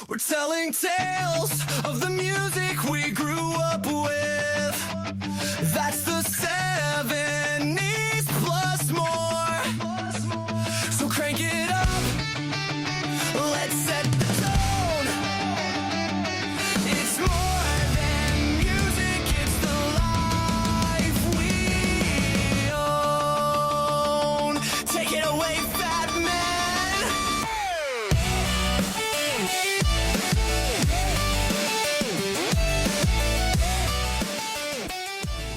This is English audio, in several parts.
We're telling tales of the music we grew up with. That's the 70s plus more. So crank it up. Let's set the tone. It's more than music. It's the life we own. Take it away, fat man.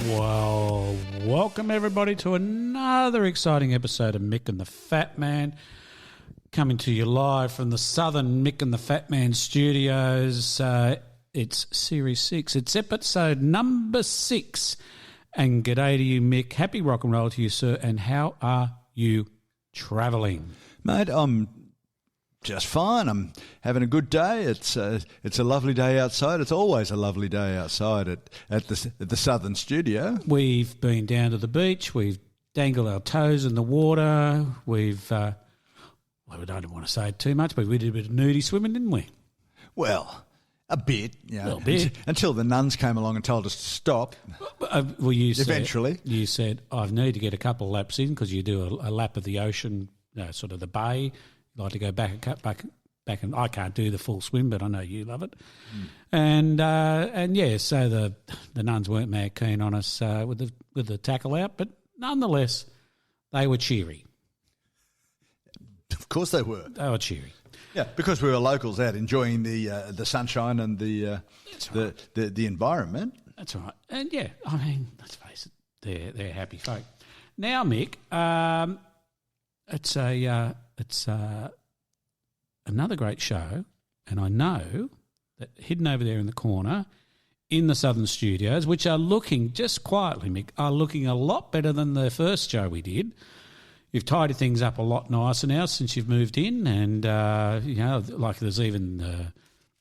Well, welcome everybody to another exciting episode of Mick and the Fat Man, coming to you live from the Southern Mick and the Fat Man studios. It's Series 6. It's episode number 6. And g'day to you, Mick. Happy rock and roll to you, sir. And how are you travelling? Mate, I'm just fine. I'm having a good day. It's a lovely day outside. It's always a lovely day outside at the Southern Studio. We've been down to the beach. We've dangled our toes in the water. We've, well, I don't want to say it too much, but we did a bit of nudie swimming, didn't we? Well, a bit. You know, a little bit. Until the nuns came along and told us to stop. Well, Eventually. You said, I need to get a couple of laps in because you do a lap of the ocean, sort of the bay. You like to go back, and I can't do the full swim, but I know you love it. And yeah, so the nuns weren't mad keen on us with the tackle out, but nonetheless, they were cheery. Of course they were. They were cheery. Yeah, because we were locals out enjoying the sunshine and the environment. That's right. And yeah, I mean, let's face it, they're happy folk. Now, Mick, it's another great show, and I know that hidden over there in the corner in the Southern Studios, which are looking, just quietly, Mick, are looking a lot better than the first show we did. You've tidied things up a lot nicer now since you've moved in, and, like there's even,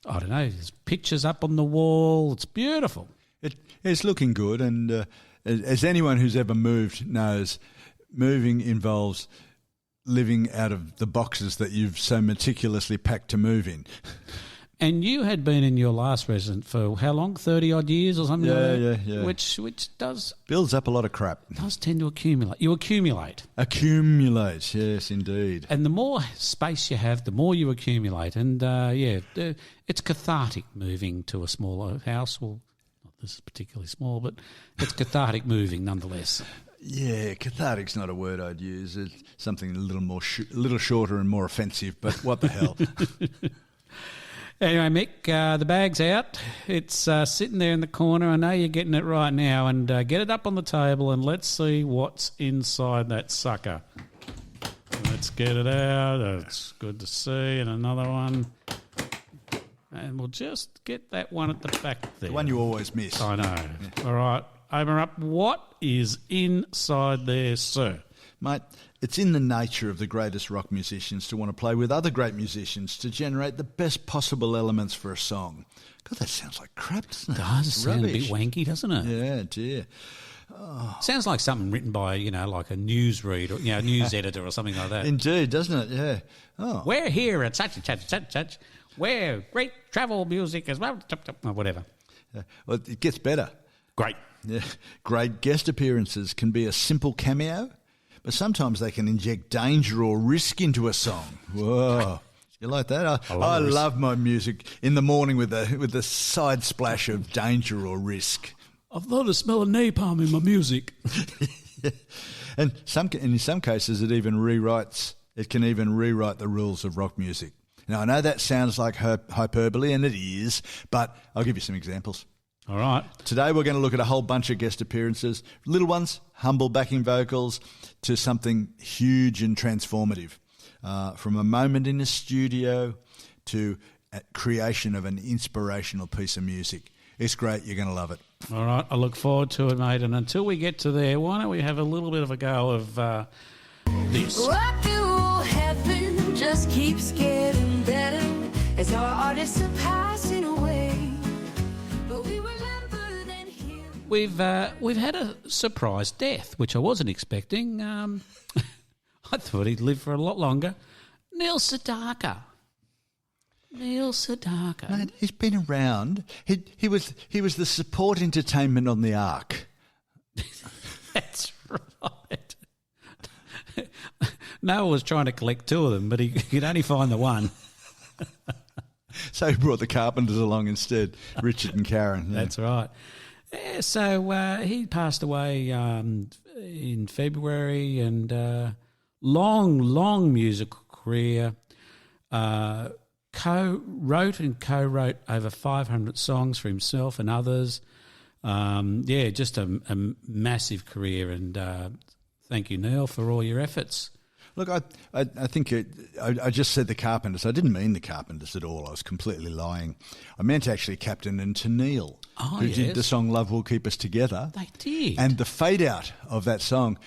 I don't know, there's pictures up on the wall. It's beautiful. It's looking good, and as anyone who's ever moved knows, moving involves living out of the boxes that you've so meticulously packed to move in. And you had been in your last residence for how long? 30-odd years or something like that? Yeah. Which does... builds up a lot of crap. Does tend to accumulate. You accumulate. Accumulate, yes, indeed. And the more space you have, the more you accumulate. And, it's cathartic moving to a smaller house. Well, not this is particularly small, but it's cathartic moving nonetheless. Yeah, cathartic's not a word I'd use. It's something a little more, a little shorter and more offensive. But what the hell? Anyway, Mick, the bag's out. It's sitting there in the corner. I know you're getting it right now, and get it up on the table, and let's see what's inside that sucker. Let's get it out. It's good to see, and another one. And we'll just get that one at the back there. The one you always miss. I know. Yeah. All right. Open up. What is inside there, sir? Mate, it's in the nature of the greatest rock musicians to want to play with other great musicians to generate the best possible elements for a song. God, that sounds like crap, doesn't it? It does sound a bit wanky, doesn't it? Yeah, dear. Oh. Sounds like something written by, like a newsreader, or news editor or something like that. Indeed, doesn't it? Yeah. Oh. We're here at such and such and such and such. Where great travel music as well, or whatever. Well, it gets better. Great. Yeah. Great guest appearances can be a simple cameo, but sometimes they can inject danger or risk into a song. Whoa. You like that? I love my music in the morning with the side splash of danger or risk. I thought I smell a napalm in my music. Yeah. And in some cases it can even rewrite the rules of rock music. Now, I know that sounds like hyperbole, and it is, but I'll give you some examples. All right. Today we're going to look at a whole bunch of guest appearances, little ones, humble backing vocals, to something huge and transformative, from a moment in a studio to a creation of an inspirational piece of music. It's great. You're going to love it. All right. I look forward to it, mate. And until we get to there, why don't we have a little bit of a go of this? What will happen just keeps getting better as our artists are passing away. But we remember then here. We've had a surprise death, which I wasn't expecting. I thought he'd live for a lot longer. Neil Sedaka. Neil Sedaka. Mate, he's been around. He was the support entertainment on the Ark. That's right. Noah was trying to collect two of them, but he could only find the one. So he brought the Carpenters along instead, Richard and Karen. Yeah. That's right. Yeah, so he passed away in February, and long musical career. Co-wrote over 500 songs for himself and others. Just a massive career, and thank you, Neil, for all your efforts. Look, I think I just said the Carpenters. I didn't mean the Carpenters at all. I was completely lying. I meant actually Captain and Tennille, who did the song Love Will Keep Us Together. They did. And the fade-out of that song,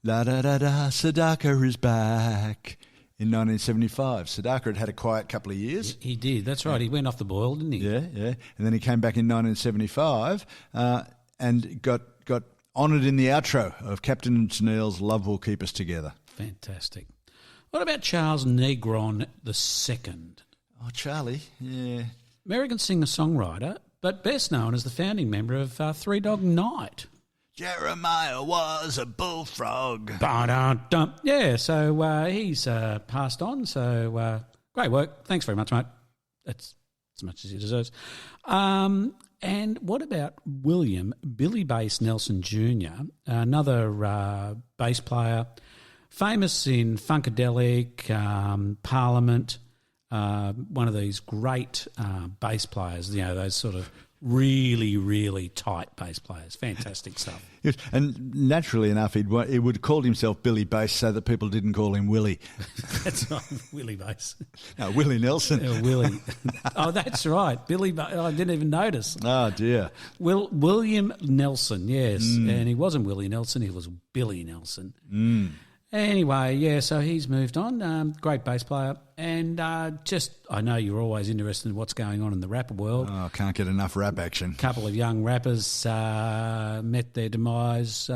La-da-da-da, Sedaka is back, in 1975. Sedaka had a quiet couple of years. He did, that's right. He went off the boil, didn't he? Yeah. And then he came back in 1975 and got honoured in the outro of Captain and Tennille's Love Will Keep Us Together. Fantastic. What about Charles Negron II? Oh, Charlie, yeah. American singer-songwriter, but best known as the founding member of Three Dog Night. Jeremiah was a bullfrog. Ba-da-dum. Yeah, so he's passed on, so great work. Thanks very much, mate. That's as much as he deserves. And what about William Billy Bass Nelson Jr., another bass player, famous in Funkadelic, Parliament, one of these great bass players, you know, those sort of really, really tight bass players. Fantastic stuff. Yes, and naturally enough, he would call himself Billy Bass so that people didn't call him Willie. That's not Willie Bass. No, Willie Nelson. Willie. Oh, that's right. Billy Bass. I didn't even notice. Oh, dear. William Nelson, yes. And he wasn't Willie Nelson, he was Billy Nelson. Anyway, yeah, so he's moved on. Great bass player. And I know you're always interested in what's going on in the rapper world. Oh, can't get enough rap action. A couple of young rappers met their demise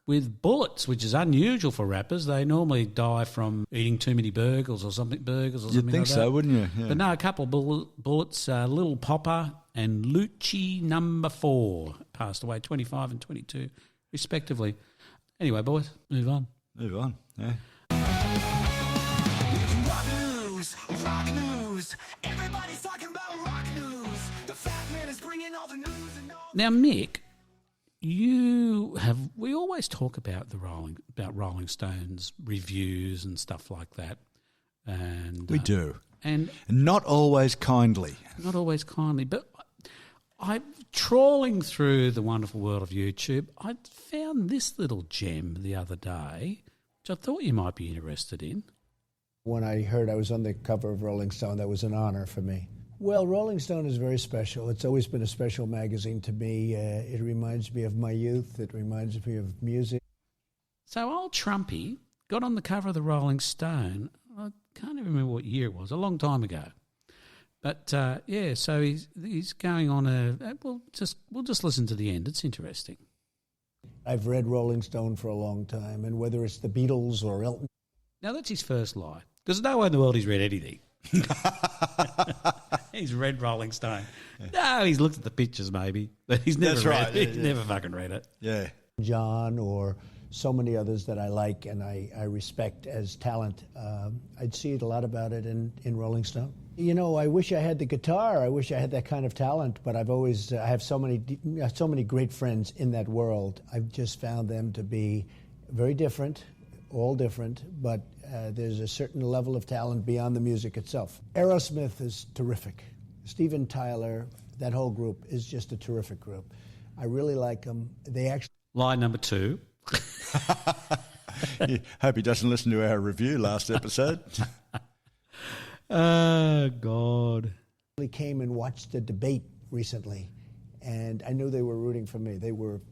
with bullets, which is unusual for rappers. They normally die from eating too many burgers or something. You'd think like so, that. wouldn't you? Yeah. But no, a couple of bullets. Little Popper and Lucci No. 4 passed away, 25 and 22, respectively. Anyway, boys, move on. Move on, yeah. Rock news. Everybody's talking about rock news. The fat man is bringing all the news and all. Now, Mick, we always talk about Rolling Stones reviews and stuff like that, and We do. and Not always kindly. not always kindly, but I'm trawling through the wonderful world of YouTube. I found this little gem the other day, which I thought you might be interested in. When I heard I was on the cover of Rolling Stone, that was an honor for me. Well, Rolling Stone is very special. It's always been a special magazine to me. It reminds me of my youth. It reminds me of music. So old Trumpy got on the cover of the Rolling Stone. I can't even remember what year it was, a long time ago. But so he's going on we'll just listen to the end. It's interesting. I've read Rolling Stone for a long time, and whether it's the Beatles or Elton. Now that's his first lie, because no one in the world he's read anything. He's read Rolling Stone. No, he's looked at the pictures maybe, but he's never That's read right, it. yeah, He's never fucking read it. Yeah. John or so many others that I like and I respect as talent. I'd see a lot about it in Rolling Stone. You know, I wish I had the guitar. I wish I had that kind of talent, but I have so many great friends in that world. I've just found them to be very different, all different, but there's a certain level of talent beyond the music itself. Aerosmith is terrific. Steven Tyler, that whole group is just a terrific group. I really like them. They actually... Lie number 2. Hope he doesn't listen to our review last episode. Oh, God. came and watched the debate recently, and I knew they were rooting for me.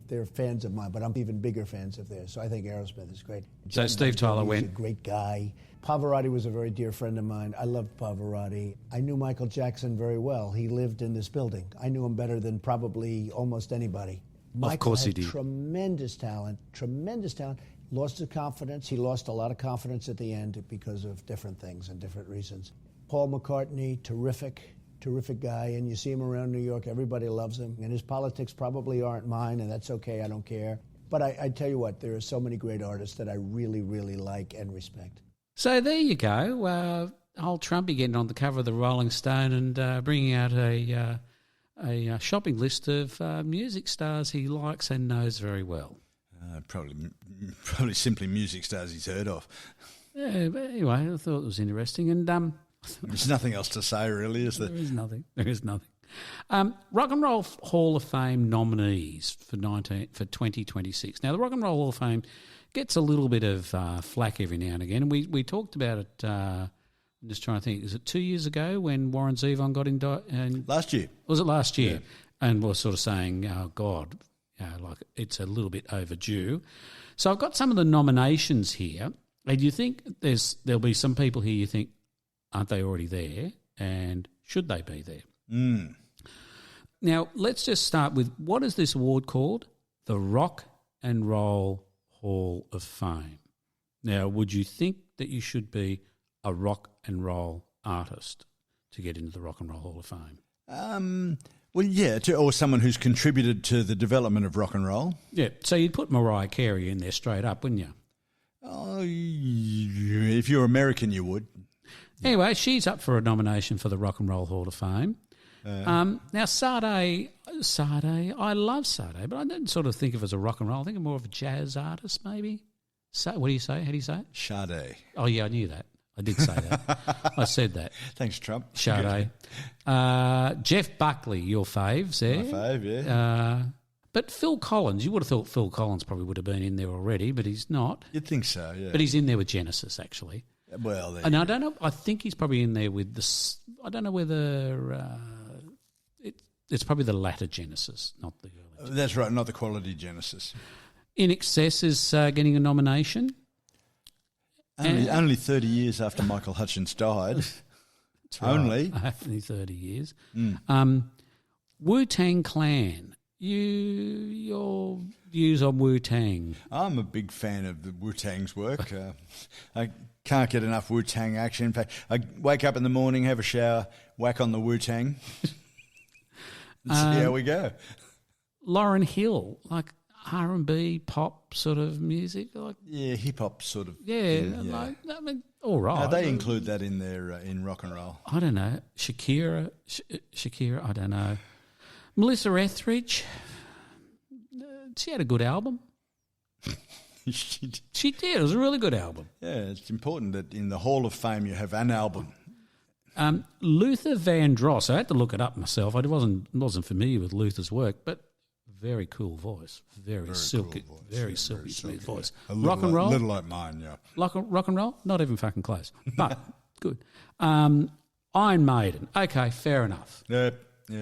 They're fans of mine, but I'm even bigger fans of theirs. So I think Aerosmith is great. So Steve Tyler He's a went. great guy. Pavarotti was a very dear friend of mine. I loved Pavarotti. I knew Michael Jackson very well. He lived in this building. I knew him better than probably almost anybody. Michael Of course he had did. Tremendous talent. Lost his confidence. He lost a lot of confidence at the end because of different things and different reasons. Paul McCartney, terrific guy, and you see him around New York, everybody loves him, and his politics probably aren't mine, and that's okay, I don't care. But I tell you what, there are so many great artists that I really, really like and respect. So there you go. Old Trumpy getting on the cover of the Rolling Stone and bringing out a shopping list of music stars he likes and knows very well. Probably simply music stars he's heard of. Yeah, but anyway, I thought it was interesting. And there's nothing else to say, really, is there? There is nothing. Rock and Roll Hall of Fame nominees for 2026. Now, the Rock and Roll Hall of Fame gets a little bit of flack every now and again. And we talked about it, I'm just trying to think, is it 2 years ago when Warren Zevon got indicted? Last year. Was it last year? Yeah. And we're sort of saying, oh, God, like it's a little bit overdue. So I've got some of the nominations here. And you think there'll be some people here you think, aren't they already there? And should they be there? Mm. Now, let's just start with, what is this award called? The Rock and Roll Hall of Fame. Now, would you think that you should be a rock and roll artist to get into the Rock and Roll Hall of Fame? Well, yeah, or someone who's contributed to the development of rock and roll. Yeah, so you'd put Mariah Carey in there straight up, wouldn't you? Oh, if you're American, you would. Anyway, she's up for a nomination for the Rock and Roll Hall of Fame. Now, Sade, I love Sade, but I don't sort of think of as a rock and roll. I think of more of a jazz artist, maybe. So, what do you say? How do you say it? Sade. Oh, yeah, I knew that. I did say that. I said that. Thanks, Trump. Sade. Jeff Buckley, your faves there. My fave, yeah. But Phil Collins, you would have thought Phil Collins probably would have been in there already, but he's not. You'd think so, yeah. But he's in there with Genesis, actually. Well, and I don't know. I think he's probably in there with this. I don't know whether it's probably the latter Genesis, not the early Genesis. That's right, not the quality Genesis. In Excess is getting a nomination. Only 30 years after Michael Hutchence died. Only 30 years. Wu-Tang Clan. Your views on Wu-Tang? I'm a big fan of the Wu-Tang's work. I can't get enough Wu-Tang action. In fact, I wake up in the morning, have a shower, whack on the Wu-Tang. See how we go. Lauryn Hill, like R&B, pop sort of music, like hip-hop sort of. Like, I mean, all right. They include that in their in rock and roll. I don't know. Shakira, I don't know. Melissa Etheridge, she had a good album. She did. It was a really good album. Yeah, it's important that in the Hall of Fame you have an album. Luther Vandross, I had to look it up myself. I wasn't familiar with Luther's work, but very cool voice, very silky, cool voice. Very silky, smooth voice. Rock and roll, a little like mine, yeah. Rock and roll, not even fucking close, but good. Iron Maiden, okay, fair enough. Yep,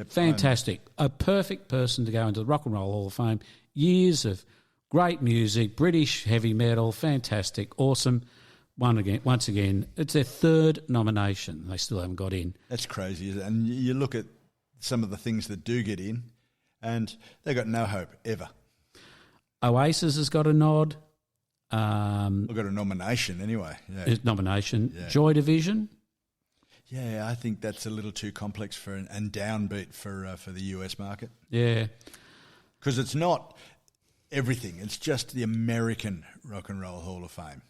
fantastic. A perfect person to go into the Rock and Roll Hall of Fame. Years of great music, British heavy metal, fantastic, awesome. Once again, it's their third nomination. They still haven't got in. That's crazy, isn't it? And you look at some of the things that do get in, and they've got no hope ever. Oasis has got a nod. We've got a nomination anyway. Yeah. Nomination. Yeah. Joy Division. Yeah, I think that's a little too complex and downbeat for the US market. Yeah. Because it's not everything. It's just the American Rock and Roll Hall of Fame.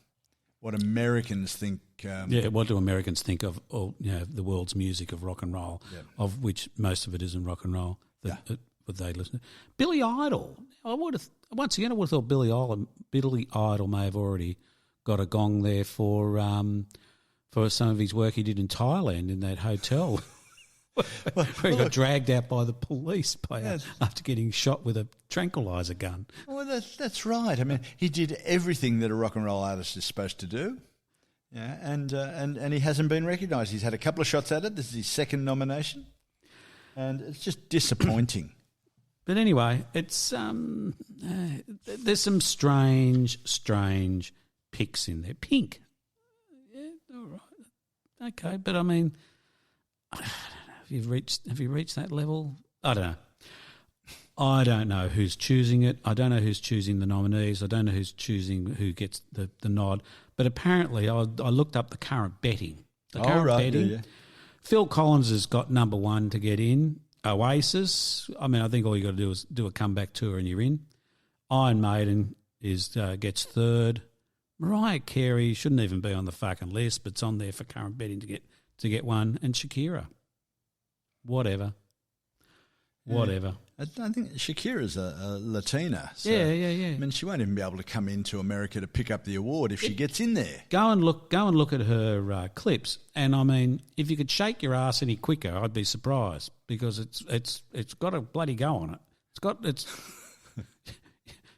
What Americans think. What do Americans think of the world's music of rock and roll, of which most of it isn't rock and roll, what they listen to. Billy Idol. I would have thought Billy Idol may have already got a gong there for some of his work he did in Thailand in that hotel. Where he got dragged out by the police after getting shot with a tranquilizer gun. Well, that's right. I mean, he did everything that a rock and roll artist is supposed to do. Yeah, and he hasn't been recognised. He's had a couple of shots at it. This is his second nomination, and it's just disappointing. But anyway, it's there's some strange picks in there. Pink, yeah, all right, okay, but I mean, I don't know. Have you reached that level? I don't know. I don't know who's choosing it. I don't know who's choosing the nominees. I don't know who's choosing who gets the nod. But apparently, I looked up the current betting. The current betting. Phil Collins has got number one to get in. Oasis, I mean, I think all you got to do is do a comeback tour and you're in. Iron Maiden gets third. Mariah Carey shouldn't even be on the fucking list, but it's on there for current betting to get one. And Shakira, whatever. I think Shakira's a Latina. So, Yeah. I mean, she won't even be able to come into America to pick up the award if she gets in there. Go and look at her clips, and I mean, if you could shake your ass any quicker, I'd be surprised because it's got a bloody go on it.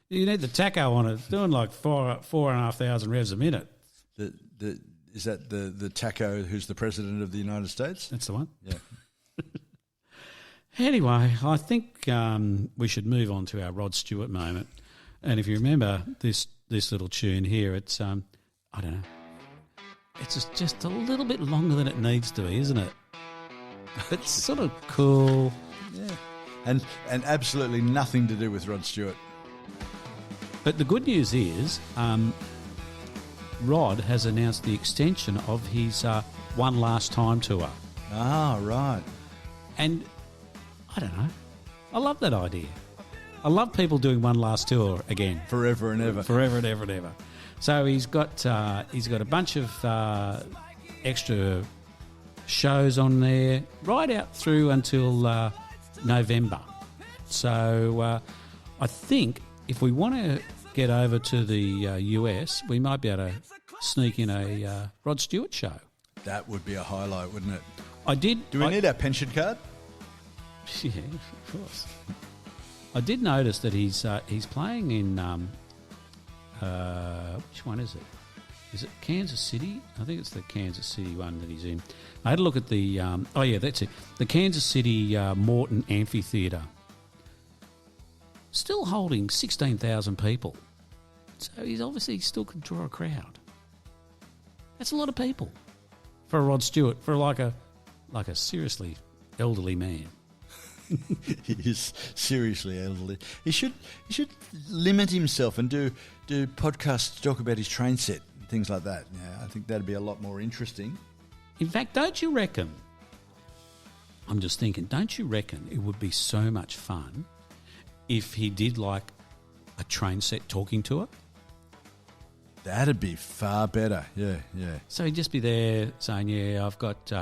You need the taco on it. It's doing like 4,500 revs a minute. Is that the taco who's the president of the United States? That's the one. Yeah. Anyway, I think we should move on to our Rod Stewart moment. And if you remember this little tune here, it's I don't know, it's just a little bit longer than it needs to be, isn't it? It's sort of cool. Yeah. And absolutely nothing to do with Rod Stewart. But the good news is Rod has announced the extension of his One Last Time tour. Ah, right. And I don't know. I love that idea. I love people doing one last tour again. Forever and ever. Forever and ever and ever. So he's got a bunch of extra shows on there right out through until November. So I think if we want to get over to the US, we might be able to sneak in a Rod Stewart show. That would be a highlight, wouldn't it? I did. Do we need our pension card? Yeah, of course. I did notice that he's playing in which one is it? Is it Kansas City? I think it's the Kansas City one that he's in. I had a look at the that's it. The Kansas City Morton Amphitheatre. Still holding 16,000 people. So he's obviously still can draw a crowd. That's a lot of people for a Rod Stewart, for like a seriously elderly man. He is seriously elderly. He should limit himself and do podcasts to talk about his train set and things like that. Yeah, I think that'd be a lot more interesting. In fact, don't you reckon? I'm just thinking, don't you reckon it would be so much fun if he did like a train set talking tour? That'd be far better. Yeah. So he'd just be there saying, "Yeah, I got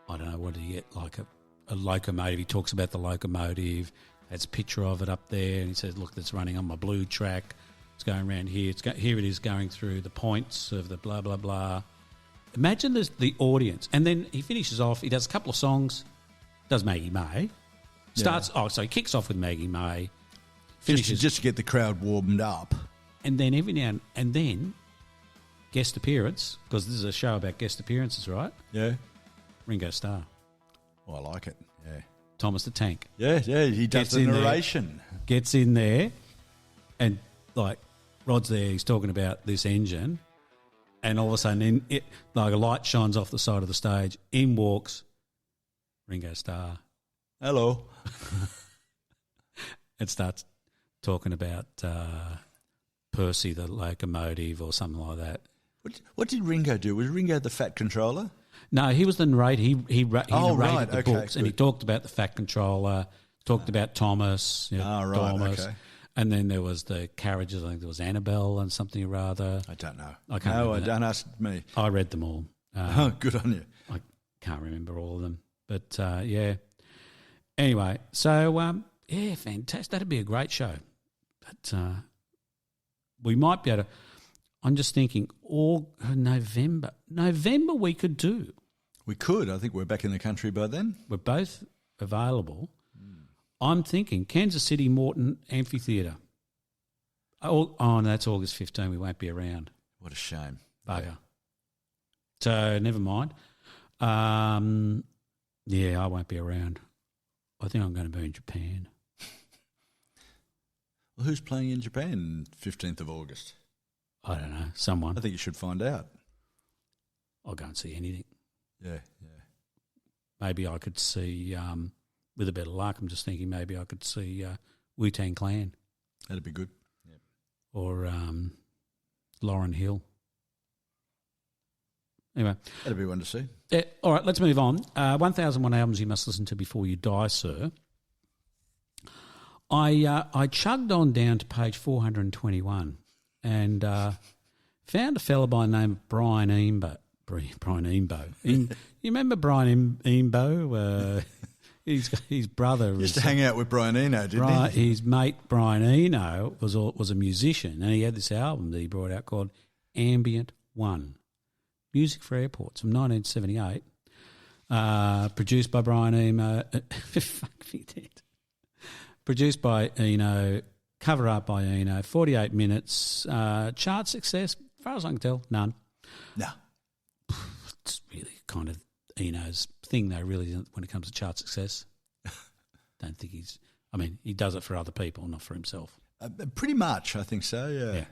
I don't know, what did he get, like a locomotive." He talks about the locomotive. There's a picture of it up there, and he says, "Look, that's running on my blue track. It's going around here. Here it is going through the points of the blah, blah, blah." Imagine the audience. And then he finishes off. He does a couple of songs. Does Maggie May. So he kicks off with Maggie May. Finishes. Just to get the crowd warmed up. And then every now and then, guest appearance, because this is a show about guest appearances, right? Yeah. Ringo Starr. Oh, I like it. Yeah. Thomas the Tank. Yeah, he does the narration. Gets in there, and like Rod's there, he's talking about this engine, and all of a sudden, like a light shines off the side of the stage. In walks Ringo Starr. Hello. And starts talking about Percy the locomotive or something like that. What did Ringo do? Was Ringo the fat controller? No, he was the narrator. He narrated the books, good. and he talked about the Fat Controller, talked about Thomas. Thomas. Okay. And then there was the carriages. I think there was Annabelle and something or other. I don't know. I can't remember that. Don't ask me. I read them all. Good on you. I can't remember all of them. But, yeah. Anyway, so, yeah, fantastic. That'd be a great show. But we might be able to... I'm just thinking, November we could do. We could. I think we're back in the country by then. We're both available. I'm thinking Kansas City Morton Amphitheatre. Oh, no, that's August 15. We won't be around. What a shame. Bugger. So never mind. Yeah, I won't be around. I think I'm going to be in Japan. Well, who's playing in Japan 15th of August? I don't know. Someone. I think you should find out. I'll go and see anything. Yeah. Maybe I could see, with a bit of luck, I'm just thinking maybe I could see Wu-Tang Clan. That'd be good. Yeah. Or Lauryn Hill. Anyway. That'd be one to see. All right, let's move on. 1001 albums you must listen to before you die, sir. I chugged on down to page 421 and found a fella by the name of Brian Eambo. You remember Brian Eambo? His brother Used to hang out with Brian Eno, didn't he? His mate Brian Eno was a musician, and he had this album that he brought out called Ambient 1, Music for Airports from 1978, produced by Brian Eno. Fuck me dead. Produced by Eno, cover art by Eno, 48 minutes, chart success, as far as I can tell, none. No. It's really kind of Eno's thing, though, really, when it comes to chart success. Don't think he does it for other people, not for himself. Pretty much, I think so, yeah.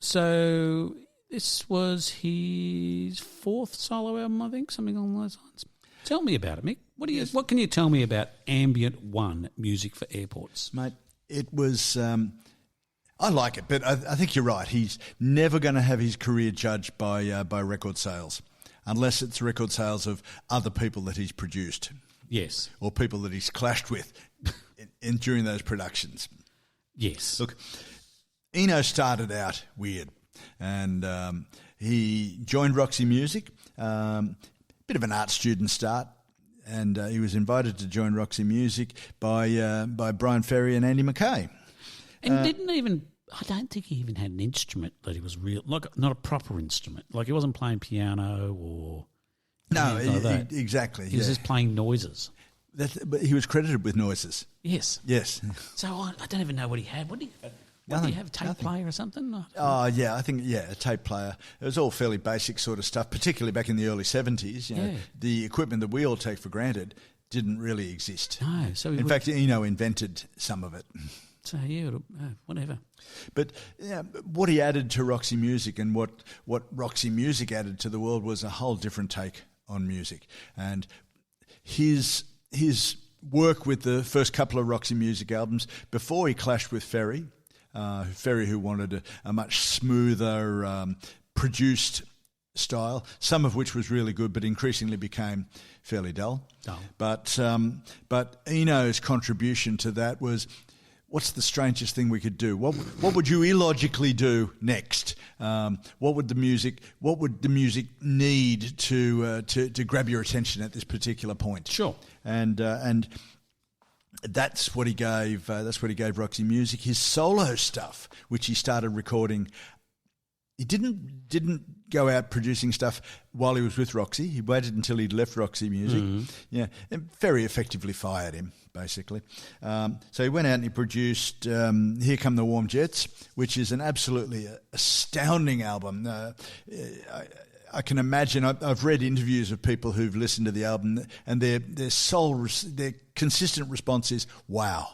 So this was his fourth solo album, I think, something along those lines. Tell me about it, Mick. What can you tell me about Ambient 1, Music for Airports? Mate, it was... I like it, but I think you're right. He's never going to have his career judged by record sales, unless it's record sales of other people that he's produced. Yes. Or people that he's clashed with during those productions. Yes. Look, Eno started out weird, and he joined Roxy Music, bit of an art student start, and he was invited to join Roxy Music by Brian Ferry and Andy McKay. And I don't think he even had an instrument that he was real, like not a proper instrument. Like he wasn't playing piano or anything like that. Exactly. He was just playing noises. But he was credited with noises. Yes. Yes. So I don't even know what he had. What did he have, a tape player or something? Oh, yeah, I think, a tape player. It was all fairly basic sort of stuff, particularly back in the early 70s. You know, the equipment that we all take for granted didn't really exist. No. So in fact, Eno invented some of it. So, whatever. But what he added to Roxy Music and what Roxy Music added to the world was a whole different take on music. And his work with the first couple of Roxy Music albums, before he clashed with Ferry, who wanted a much smoother, produced style, some of which was really good, but increasingly became fairly dull. But Eno's contribution to that was, what's the strangest thing we could do? What would you illogically do next? What would the music need to grab your attention at this particular point? Sure. And that's what he gave. That's what he gave Roxy Music. His solo stuff, which he started recording. He didn't go out producing stuff while he was with Roxy. He waited until he'd left Roxy Music. Mm-hmm. Yeah, and very effectively fired him, basically. So he went out and he produced Here Come the Warm Jets, which is an absolutely astounding album. I can imagine. I've read interviews of people who've listened to the album, and their consistent response is, "Wow,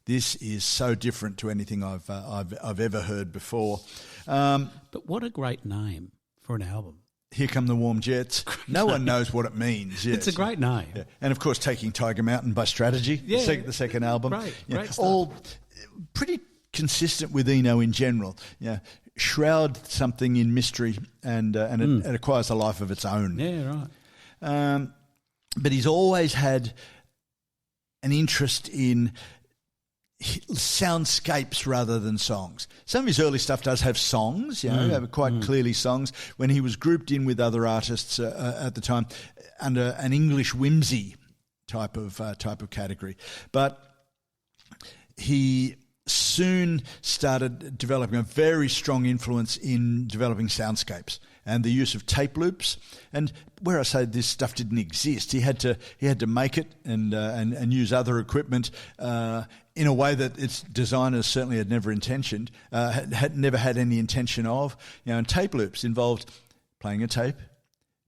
this is so different to anything I've ever heard before." But what a great name for an album. Here Come the Warm Jets. No one knows what it means. Yes. It's a great name. Yeah. And, of course, Taking Tiger Mountain by Strategy, the second album. Great stuff. All pretty consistent with Eno in general. Yeah, shroud something in mystery and it acquires a life of its own. Yeah, right. But he's always had an interest in soundscapes rather than songs. Some of his early stuff does have songs, quite clearly songs. When he was grouped in with other artists at the time under an English whimsy type of category, but he soon started developing a very strong influence in developing soundscapes and the use of tape loops. And where I say this stuff didn't exist, he had to make it and use other equipment in a way that its designers certainly had never intentioned, had never had any intention of. And tape loops involved playing a tape,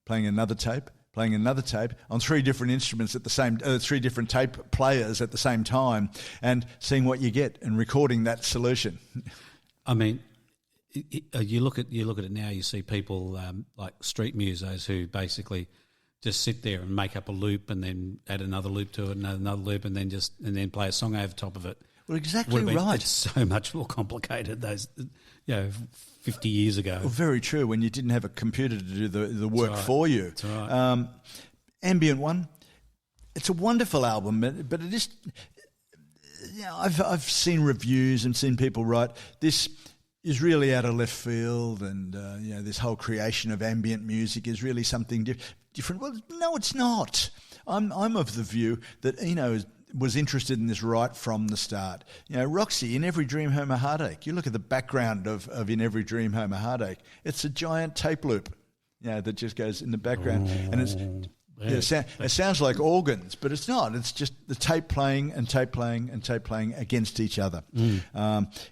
playing another tape, playing another tape on three different instruments at the same, three different tape players at the same time, and seeing what you get and recording that solution. I mean, you look at it now. You see people like street musos who basically just sit there and make up a loop and then add another loop to it, and another loop, and then play a song over top of it. Well, exactly right. It's so much more complicated those, 50 years ago. Well, very true. When you didn't have a computer to do the work for you. That's right. Ambient One. It's a wonderful album, but it is. I've seen reviews and seen people write this is really out of left field, and this whole creation of ambient music is really something different. Well, no, it's not. I'm of the view that Eno was interested in this right from the start. Roxy, In Every Dream Home a Heartache. You look at the background of In Every Dream Home a Heartache. It's a giant tape loop, that just goes in the background, and it's. Yeah, it sounds like organs, but it's not. It's just the tape playing and tape playing and tape playing against each other.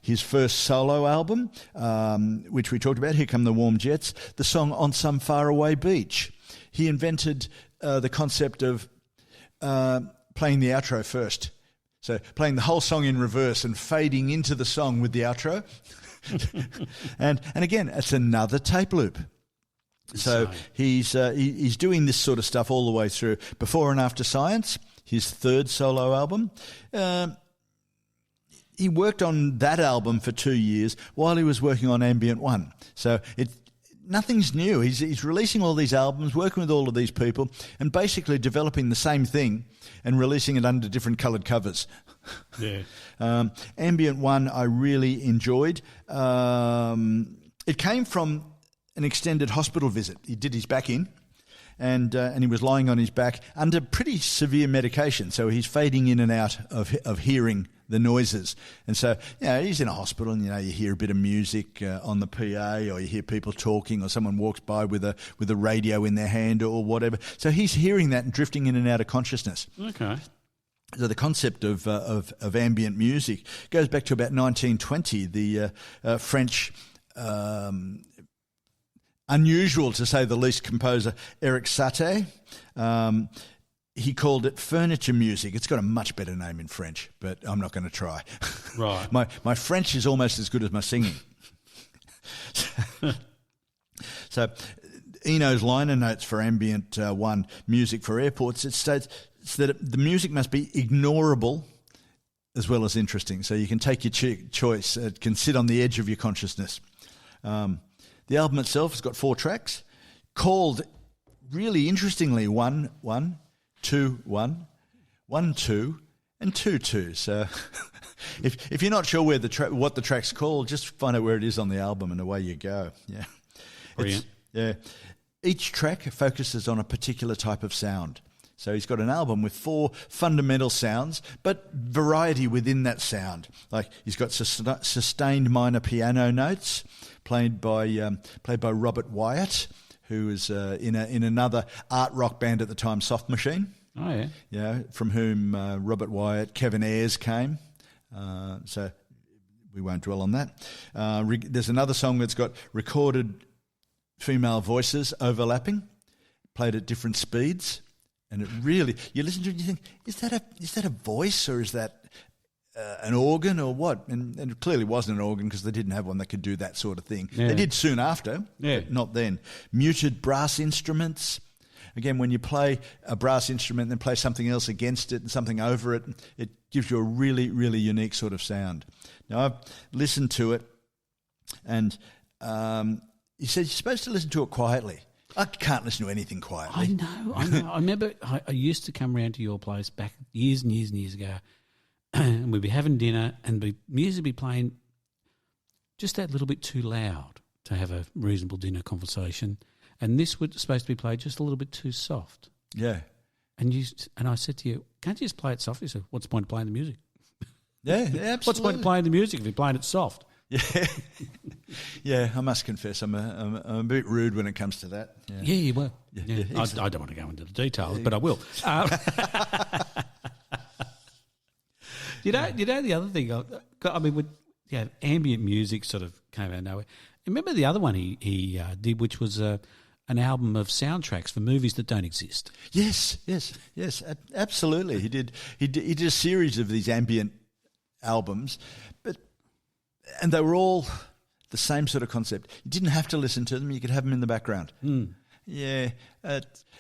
His first solo album, which we talked about, Here Come the Warm Jets, the song On Some Faraway Beach. He invented the concept of playing the outro first. So playing the whole song in reverse and fading into the song with the outro. and again, it's another tape loop. So he's doing this sort of stuff all the way through. Before and After Science, his third solo album. He worked on that album for 2 years while he was working on Ambient One. So nothing's new. He's releasing all these albums, working with all of these people, and basically developing the same thing and releasing it under different coloured covers. Yeah. Ambient One I really enjoyed. It came from an extended hospital visit. He did his back in, and he was lying on his back under pretty severe medication. So he's fading in and out of hearing the noises. And so, he's in a hospital, and you hear a bit of music on the PA, or you hear people talking, or someone walks by with a radio in their hand or whatever. So he's hearing that and drifting in and out of consciousness. Okay. So the concept of ambient music goes back to about 1920. The French. Unusual, to say the least, composer Eric Satie. He called it furniture music. It's got a much better name in French, but I'm not going to try. Right. My French is almost as good as my singing. So Eno's liner notes for Ambient One, Music for Airports, it states that the music must be ignorable as well as interesting. So you can take your choice. It can sit on the edge of your consciousness. The album itself has got 4 tracks, called, really interestingly, 1, 1, 2, 1, 1, 2, and 2, 2. So if you're not sure where what the track's called, just find out where it is on the album, and away you go. Yeah, Brilliant. Each track focuses on a particular type of sound. So he's got an album with 4 fundamental sounds, but variety within that sound. Like he's got sustained minor piano notes, played by Robert Wyatt, who was in another art rock band at the time, Soft Machine. Oh yeah, from whom Robert Wyatt, Kevin Ayers came. So we won't dwell on that. There's another song that's got recorded female voices overlapping, played at different speeds, and it really, you listen to it and you think, is that a voice, or is that an organ, or what? And it clearly wasn't an organ, because they didn't have one that could do that sort of thing. Yeah. They did soon after, but not then. Muted brass instruments. Again, when you play a brass instrument and then play something else against it and something over it, it gives you a really, really unique sort of sound. Now, I've listened to it, and he said you're supposed to listen to it quietly. I can't listen to anything quietly. I know. I remember I used to come round to your place back years and years and years ago, and we'd be having dinner, and music would be playing just that little bit too loud to have a reasonable dinner conversation, and this was supposed to be played just a little bit too soft. Yeah. And I said to you, can't you just play it soft? You said, what's the point of playing the music? Yeah, absolutely. What's the point of playing the music if you're playing it soft? Yeah, yeah. I must confess, I'm a bit rude when it comes to that. Yeah, you were. Yeah. I don't want to go into the details, but I will. You know the other thing. I mean, ambient music sort of came out of nowhere. Remember the other one he did, which was an album of soundtracks for movies that don't exist. Yes, absolutely. He did a series of these ambient albums, and they were all the same sort of concept. You didn't have to listen to them; you could have them in the background. Yeah,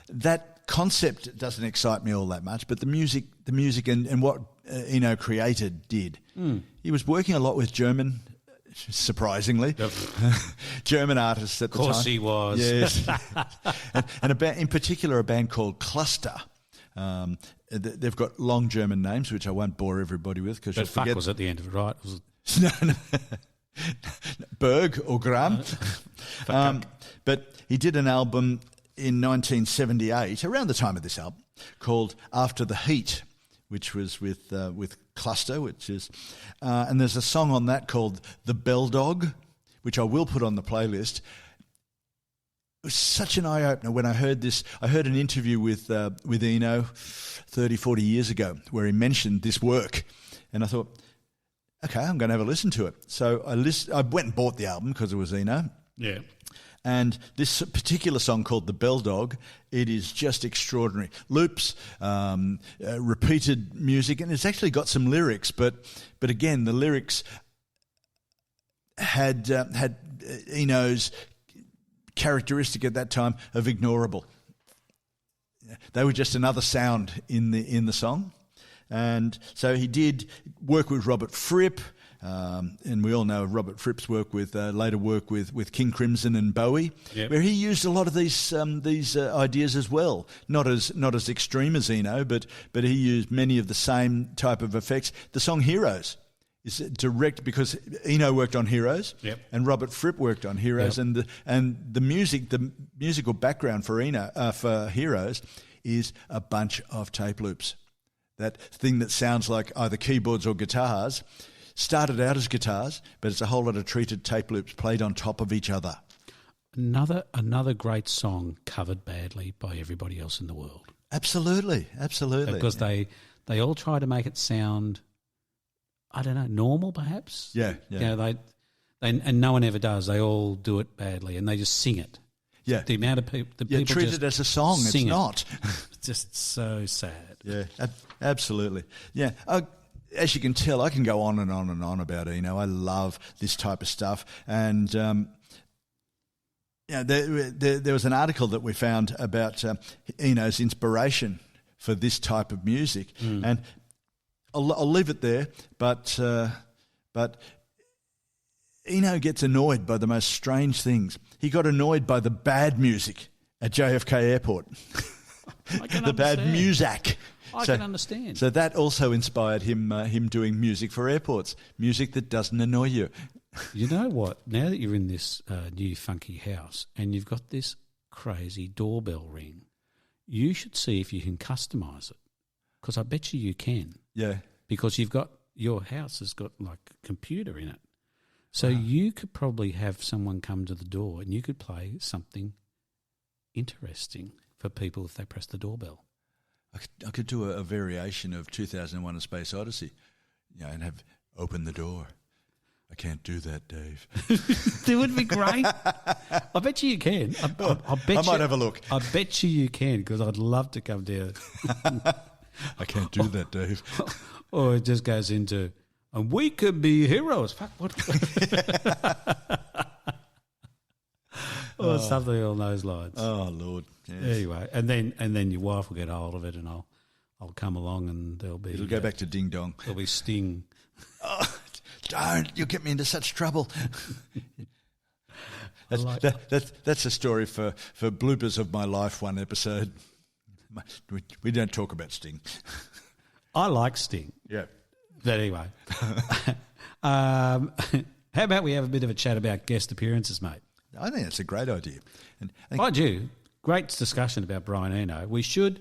that concept doesn't excite me all that much, but the music and what Eno created did. He was working a lot with German, surprisingly, German artists at the time. Of course he was. Yes. and a band, in particular a band called Cluster. They've got long German names, which I won't bore everybody with because you'll But fuck forget. was at the end of it, right? It was No. Berg or Gram. But he did an album in 1978, around the time of this album, called After the Heat, which was with Cluster, which is, and there's a song on that called The Bell Dog, which I will put on the playlist. It was such an eye-opener when I heard this. I heard an interview with Eno 30, 40 years ago where he mentioned this work, and I thought, okay, I'm going to have a listen to it. So I went and bought the album because it was Eno. yeah. And this particular song called The Bell Dog, it is just extraordinary. Loops, repeated music, and it's actually got some lyrics, but again, the lyrics had Eno's characteristic at that time of ignorable. They were just another sound in the song. And so he did work with Robert Fripp, and we all know Robert Fripp's work with later work with King Crimson and Bowie, Yep. where he used a lot of these ideas as well. Not as extreme as Eno, but he used many of the same type of effects. The song Heroes is direct because Eno worked on Heroes, Yep. and Robert Fripp worked on Heroes, Yep. and the musical background for for Heroes is a bunch of tape loops. That thing that sounds like either keyboards or guitars started out as guitars, but it's a whole lot of treated tape loops played on top of each other. Another great song covered badly by everybody else in the world. Absolutely. Because they all try to make it sound, I don't know, normal perhaps. Yeah. You know, they and no one ever does. They all do it badly and they just sing it. Yeah. The amount of people, people treat just it as a song. It's sing it. not. It's just so sad. Yeah, absolutely. Yeah. As you can tell, I can go on and on and on about Eno. I love this type of stuff. And there was an article that we found about Eno's inspiration for this type of music. And I'll leave it there, but Eno gets annoyed by the most strange things. He got annoyed by the bad music at JFK Airport. I can The bad understand. music. I can understand. So that also inspired him doing music for airports, music that doesn't annoy you. You know what? Now that you're in this new funky house and you've got this crazy doorbell ring, you should see if you can customise it, because I bet you can. Yeah. Because your house has got like a computer in it. So you could probably have someone come to the door and you could play something interesting for people if they press the doorbell. I could do a variation of 2001: A Space Odyssey, and have open the door. I can't do that, Dave. It would be great. I bet you can. I bet I might have a look. I bet you can, because I'd love to come down. I can't do that, Dave. Or it just goes into, and we could be heroes. Fuck, what? Or something along those lines. Oh Lord. Yes. Anyway, and then your wife will get hold of it, and I'll come along, and there'll be It'll go back to Ding Dong. There'll be Sting. Oh, don't! You'll get me into such trouble. That's a story for bloopers of my life. One episode. We don't talk about Sting. I like Sting. Yeah. But anyway, how about we have a bit of a chat about guest appearances, mate? I think that's a great idea. And I think I do. Great discussion about Brian Eno. We should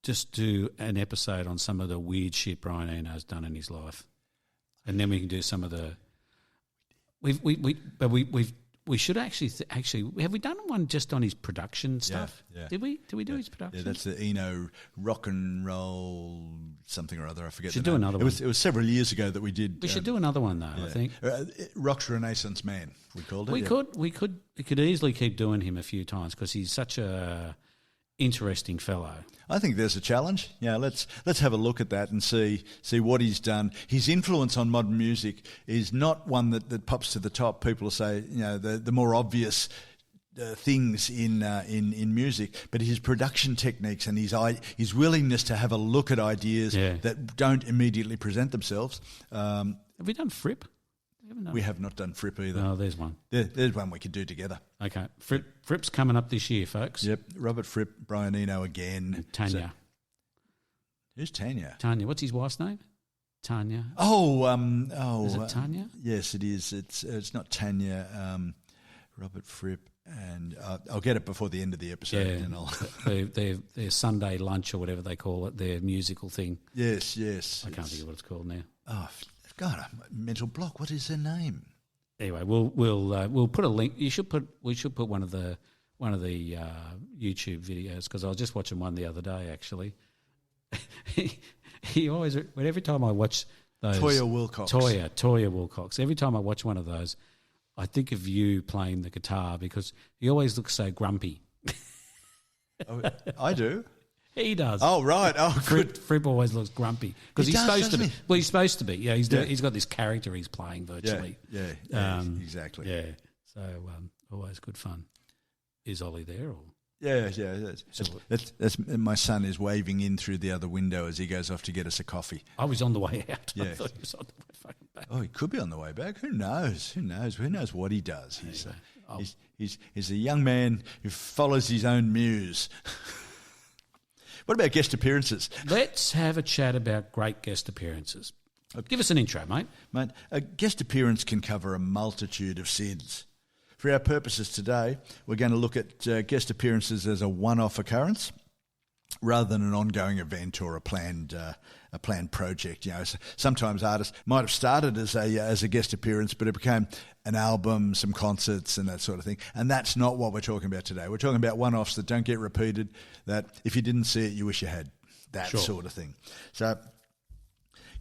just do an episode on some of the weird shit Brian Eno's done in his life, and then we can do some of the. We should actually have we done one just on his production stuff? yeah. Did we do his production? Yeah, that's the Eno rock and roll something or other. I forget. Should the do name. another It one. was several years ago that we did. We should do another one though. I think Rock's Renaissance Man. We called it. we could easily keep doing him a few times because he's such a interesting fellow. I think there's a challenge. Yeah, let's have a look at that and see what he's done. His influence on modern music is not one that pops to the top. People will say, the more obvious things in music, but his production techniques and his willingness to have a look at ideas that don't immediately present themselves. Have we done Fripp? We have not done Fripp either. Oh, there's one. There's one we could do together. Okay. Fripp's coming up this year, folks. Yep. Robert Fripp, Brian Eno again. And Tanya. Who's Tanya? Tanya. What's his wife's name? Tanya. Is it Tanya? Yes, it is. It's not Tanya. Robert Fripp, and I'll get it before the end of the episode. Yeah, and I'll their Sunday lunch or whatever they call it, their musical thing. Yes. I can't think of what it's called now. Oh, God, a mental block. What is her name? Anyway, we'll put a link. We should put one of the YouTube videos, because I was just watching one the other day actually. he always, every time I watch those Toya Wilcox. Toya Wilcox. Every time I watch one of those, I think of you playing the guitar, because he always looks so grumpy. Oh, I do. He does. Oh, right. Oh, good. Fripp always looks grumpy because he's supposed to be. Well, he's supposed to be. Yeah, he's got this character he's playing virtually. Yeah, exactly. Yeah, so always good fun. Is Ollie there or? Yeah. That's my son is waving in through the other window as he goes off to get us a coffee. I was on the way out. Yeah. I thought he was on the way fucking back. Oh, he could be on the way back. Who knows? Who knows what he does? He's a young man who follows his own muse. What about guest appearances? Let's have a chat about great guest appearances. Give us an intro, mate. Mate, a guest appearance can cover a multitude of sins. For our purposes today, we're going to look at guest appearances as a one-off occurrence rather than an ongoing event or a planned project. You know, sometimes artists might have started as a guest appearance, but it became an album, some concerts, and that sort of thing. And that's not what we're talking about today. We're talking about one-offs that don't get repeated. That if you didn't see it, you wish you had. That sort of thing. So,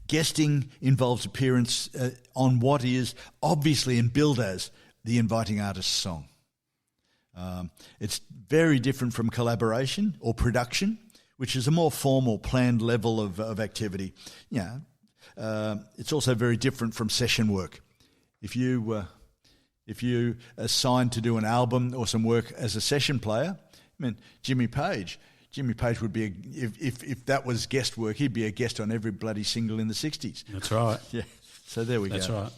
guesting involves appearance on what is obviously and billed as the inviting artist's song. It's very different from collaboration or production, which is a more formal, planned level of activity. Yeah, it's also very different from session work. If you are signed to do an album or some work as a session player, I mean, Jimmy Page would be if that was guest work, he'd be a guest on every bloody single in the 60s. That's right. Yeah. So there we go. That's right.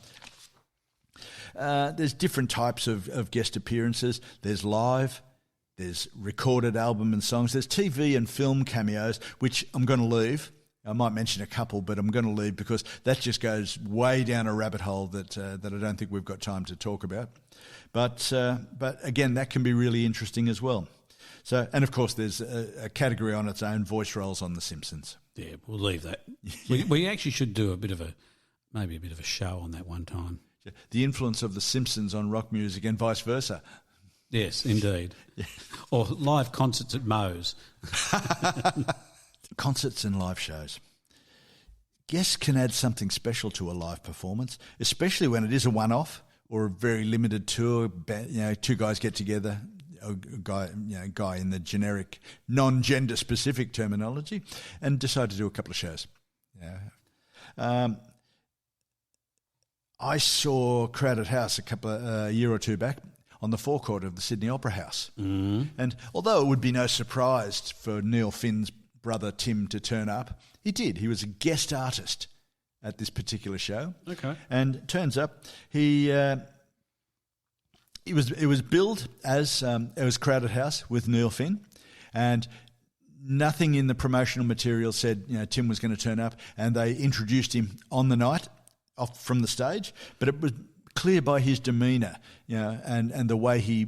There's different types of guest appearances. There's live, there's recorded album and songs, there's TV and film cameos, which I'm going to leave. I might mention a couple, but I'm going to leave because that just goes way down a rabbit hole that I don't think we've got time to talk about. But again, that can be really interesting as well. So, and of course, there's a category on its own, voice roles on The Simpsons. Yeah, we'll leave that. We actually should do maybe a bit of a show on that one time. The influence of The Simpsons on rock music and vice versa. Yes, indeed. Yeah. Or live concerts at Moe's. Concerts and live shows. Guests can add something special to a live performance, especially when it is a one-off or a very limited tour. You know, two guys get together, a guy in the generic, non-gender specific terminology, and decide to do a couple of shows. Yeah. I saw Crowded House a year or two back on the forecourt of the Sydney Opera House. Mm. And although it would be no surprise for Neil Finn's brother Tim to turn up, he did. He was a guest artist at this particular show. Okay. And it turns up it was billed as it was Crowded House with Neil Finn, and nothing in the promotional material said Tim was going to turn up, and they introduced him on the night off from the stage, but it was clear by his demeanour, and the way he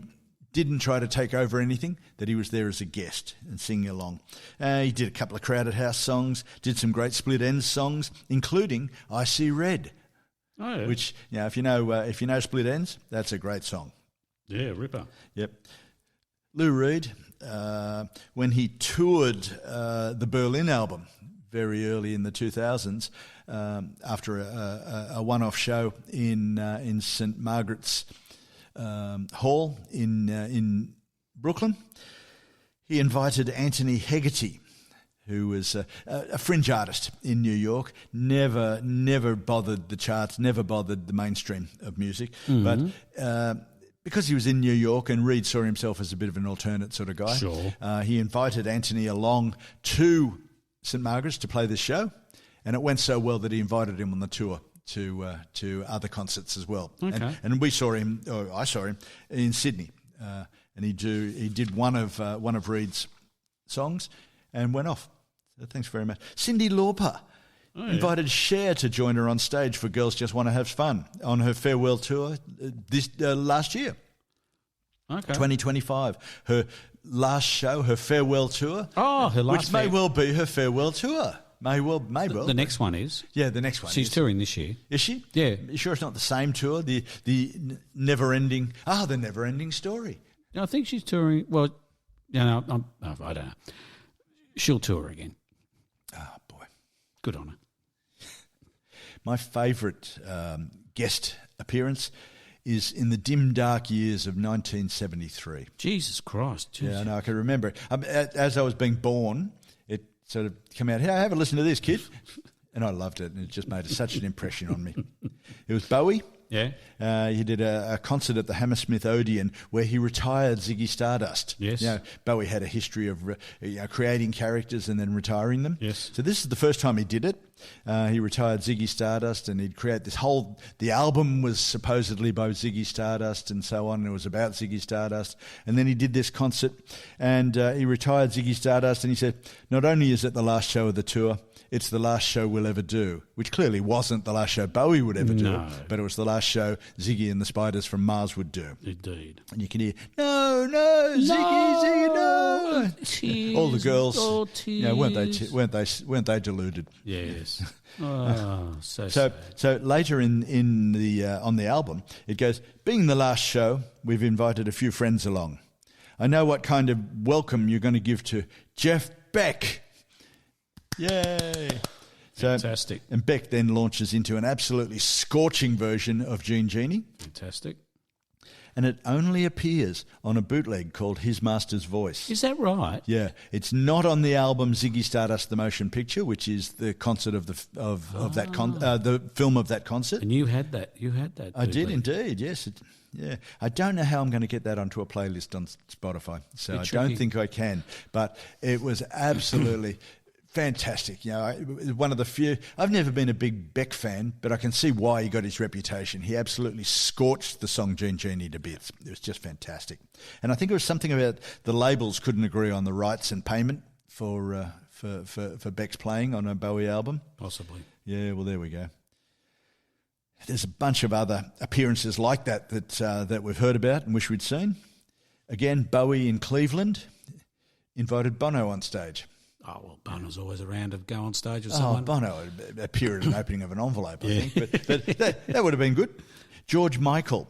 didn't try to take over anything, that he was there as a guest and singing along. He did a couple of Crowded House songs, did some great Split Enz songs, including "I See Red," which if you know Split Enz, that's a great song. Yeah, ripper. Yep. Lou Reed, when he toured the Berlin album very early in the 2000s, after a one-off show in St Margaret's Hall in Brooklyn, he invited Antony Hegarty, who was a fringe artist in New York, never bothered the charts, never bothered the mainstream of music, but because he was in New York and Reed saw himself as a bit of an alternate sort of guy, Sure. He invited Antony along to St Margaret's to play this show, and it went so well that he invited him on the tour to other concerts as well. Okay. And we saw him, or I saw him in Sydney, and he did one of Reed's songs and went off. So thanks very much. Cyndi Lauper invited Cher to join her on stage for Girls Just Want to Have Fun on her farewell tour this last year, Okay. 2025. Her last show, her farewell tour. Oh, her last which may well be her farewell tour. May well. The next one is. Yeah, the next one. She's touring this year. Is she? Yeah. You sure it's not the same tour? The never-ending... the never-ending story. I think she's touring. Well, I don't know. She'll tour again. Oh, boy. Good on her. My favourite guest appearance is in the dim, dark years of 1973. Jesus Christ. Jeez. Yeah, I know, I can remember it. As I was being born, it sort of came out, hey, have a listen to this, kid. And I loved it, and it just made such an impression on me. It was Bowie. Yeah. He did a concert at the Hammersmith Odeon where he retired Ziggy Stardust. Yes. Bowie had a history of creating characters and then retiring them. Yes. So this is the first time he did it. He retired Ziggy Stardust, and he'd create this whole... The album was supposedly by Ziggy Stardust and so on, and it was about Ziggy Stardust. And then he did this concert, and he retired Ziggy Stardust, and he said, not only is it the last show of the tour, it's the last show we'll ever do, which clearly wasn't the last show Bowie would ever do, but it was the last show Ziggy and the Spiders from Mars would do. Indeed. And you can hear, no, Ziggy, no. Tears, All the girls, tears. weren't they deluded? Yes. Oh, so So, sad. so later in the on the album, it goes, being the last show, we've invited a few friends along. I know what kind of welcome you're going to give to Jeff Beck. Yay! Fantastic. And Beck then launches into an absolutely scorching version of Genie. Fantastic. And it only appears on a bootleg called His Master's Voice. Is that right? Yeah, it's not on the album Ziggy Stardust: The Motion Picture, which is the concert of the film of that concert. And you had that. I did bootleg. indeed. Yes. Yeah, I don't know how I'm going to get that onto a playlist on Spotify, so I don't think I can. But it was absolutely fantastic. One of the few. I've never been a big Beck fan, but I can see why he got his reputation. He absolutely scorched the song Genie to bits. It was just fantastic. And I think it was something about the labels couldn't agree on the rights and payment for Beck's playing on a Bowie album. Possibly. Yeah, well, there we go. There's a bunch of other appearances like that we've heard about and wish we'd seen. Again, Bowie in Cleveland invited Bono on stage. Oh, well, Bono's always around to go on stage with someone. Bono appeared at an opening of an envelope, I think. But that would have been good. George Michael,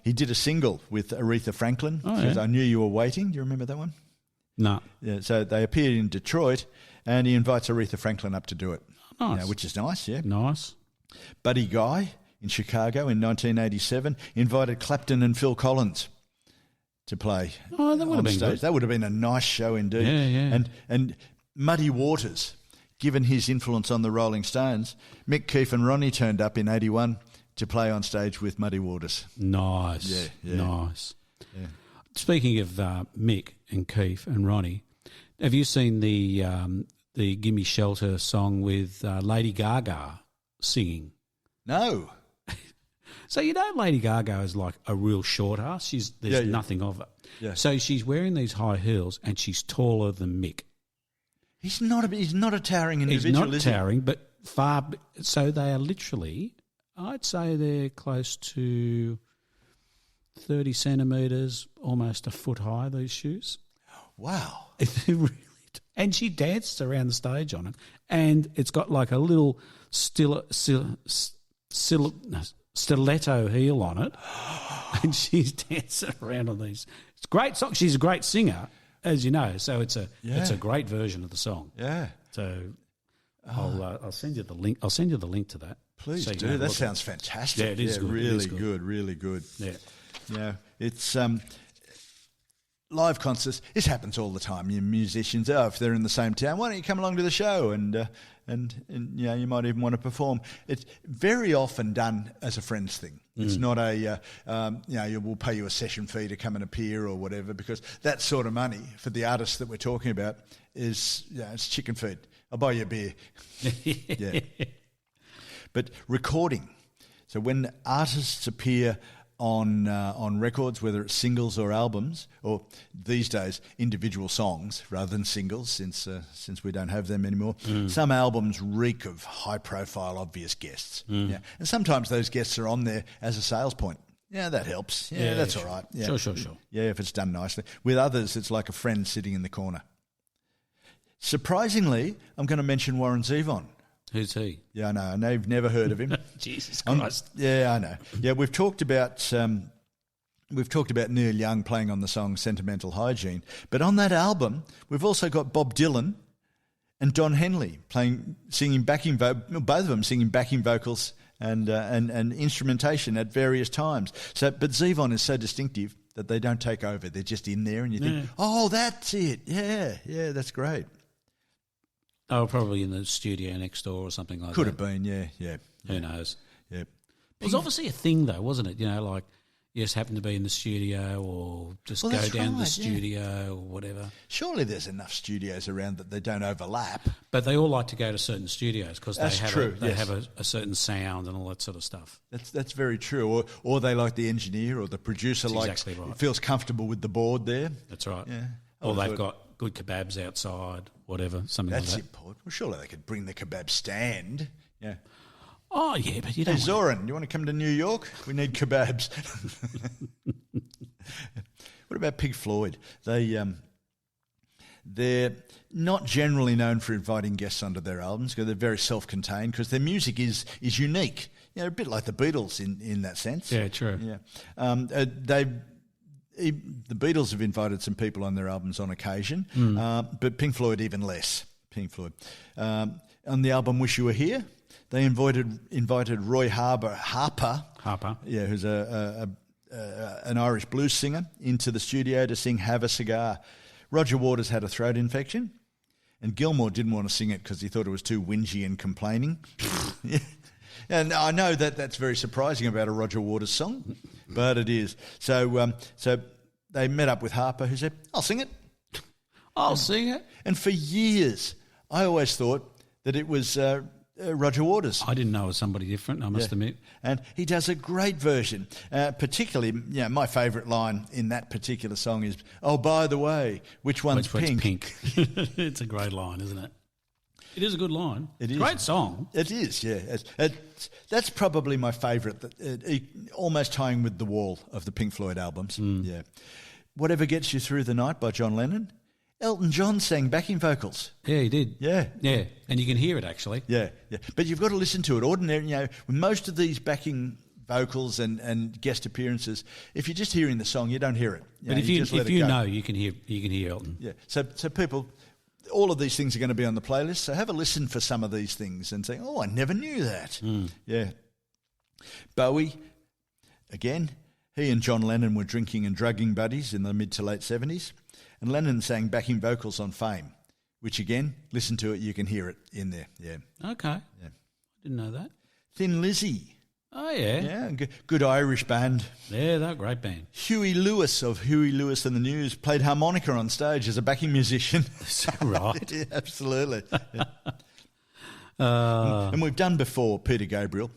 he did a single with Aretha Franklin. Oh, yeah. I Knew You Were Waiting. Do you remember that one? No. Yeah, so they appeared in Detroit, and he invites Aretha Franklin up to do it. Nice. Which is nice, yeah. Nice. Buddy Guy in Chicago in 1987 invited Clapton and Phil Collins to play. Oh, that would have been stage. good. That would have been a nice show indeed. Yeah, yeah. And Muddy Waters, given his influence on the Rolling Stones, Mick, Keith and Ronnie turned up in 81 to play on stage with Muddy Waters. Nice. Yeah. Nice. Yeah. Speaking of Mick and Keith and Ronnie, have you seen the Gimme Shelter song with Lady Gaga singing? No. So Lady Gaga is like a real short ass. There's nothing of it. Yeah. So she's wearing these high heels and she's taller than Mick. He's not a towering individual, He's not towering, but far. So they are literally, I'd say they're close to 30 centimetres, almost a foot high, these shoes. Wow. And she dances around the stage on it. And it's got like a little stiletto heel on it. And she's dancing around on these. It's a great song. She's a great singer, as you know. So it's a great version of the song. Yeah. So I'll send you the link. I'll send you the link to that. Please so you do. can have a That look sounds at fantastic. Yeah, it is good. Really It is good. good. Really good. Yeah. Yeah. It's live concerts, this happens all the time. Your musicians, if they're in the same town, why don't you come along to the show? And you might even want to perform. It's very often done as a friends thing. It's not we'll pay you a session fee to come and appear or whatever, because that sort of money for the artists that we're talking about is, it's chicken feed. I'll buy you a beer. Yeah. But recording. So when artists appear on records, whether it's singles or albums, or these days individual songs rather than singles, since we don't have them anymore. Some albums reek of high-profile, obvious guests. Yeah, and sometimes those guests are on there as a sales point. Yeah, that helps. Yeah, that's all right. Yeah. Sure. Yeah, if it's done nicely. With others, it's like a friend sitting in the corner. Surprisingly, I'm going to mention Warren Zevon. Who's he? Yeah, I know. I know you've never heard of him. Jesus Christ. Yeah, I know. Yeah, we've talked about Neil Young playing on the song Sentimental, Hygiene, but on that album we've also got Bob Dylan and Don Henley singing backing both of them singing backing vocals and instrumentation at various times. So, but Zevon is so distinctive that they don't take over. They're just in there, and you think, oh, that's it. Yeah, that's great. Oh, probably in the studio next door or something like Could that. have been, yeah. Who knows? Yeah. It was obviously a thing, though, wasn't it? Like, you just happen to be in the studio or just go down to the studio or whatever. Surely there's enough studios around that they don't overlap. But they all like to go to certain studios because they have a certain sound and all that sort of stuff. That's very true. Or they like the engineer or the producer exactly right. feels comfortable with the board there. That's right. Yeah. Or they've got good kebabs outside, whatever, something like that. That's important. Well, surely they could bring the kebab stand. Yeah. Oh, yeah, but you Hey, don't... Zoran, you want to come to New York? We need kebabs. What about Pink Floyd? They're not generally known for inviting guests onto their albums because they're very self-contained because their music is unique. A bit like the Beatles in that sense. Yeah, true. Yeah. The Beatles have invited some people on their albums on occasion, but Pink Floyd even less. Pink Floyd. On the album Wish You Were Here, they invited Roy Harper, yeah, who's an Irish blues singer, into the studio to sing Have a Cigar. Roger Waters had a throat infection, and Gilmour didn't want to sing it because he thought it was too whingy and complaining. Yeah. And I know that that's very surprising about a Roger Waters song, but it is. So they met up with Harper, who said, I'll sing it. I'll sing it. And for years, I always thought that it was Roger Waters. I didn't know it was somebody different, I must admit. And he does a great version. Particularly, my favourite line in that particular song is, oh, by the way, which one's pink? It's a great line, isn't it? It is a good line. It is. Great song. It is, yeah. That's probably my favourite, almost tying with The Wall of the Pink Floyd albums. Yeah. Whatever Gets You Through the Night by John Lennon. Elton John sang backing vocals. Yeah, he did. Yeah. Yeah, and you can hear it actually. Yeah. But you've got to listen to it. Ordinary, with most of these backing vocals and guest appearances, if you're just hearing the song, you don't hear it. But if you know, you can hear Elton. Yeah. So people... All of these things are going to be on the playlist, so have a listen for some of these things and say, oh, I never knew that. Yeah. Bowie, again, he and John Lennon were drinking and drugging buddies in the mid to late 70s, and Lennon sang backing vocals on Fame, which again, listen to it, you can hear it in there. Yeah. Okay. Yeah. Didn't know that. Thin Lizzy. Oh, yeah. Yeah, good Irish band. Yeah, they're a great band. Huey Lewis of Huey Lewis and the News played harmonica on stage as a backing musician. Is that right? Yeah, absolutely. Yeah. And we've done before Peter Gabriel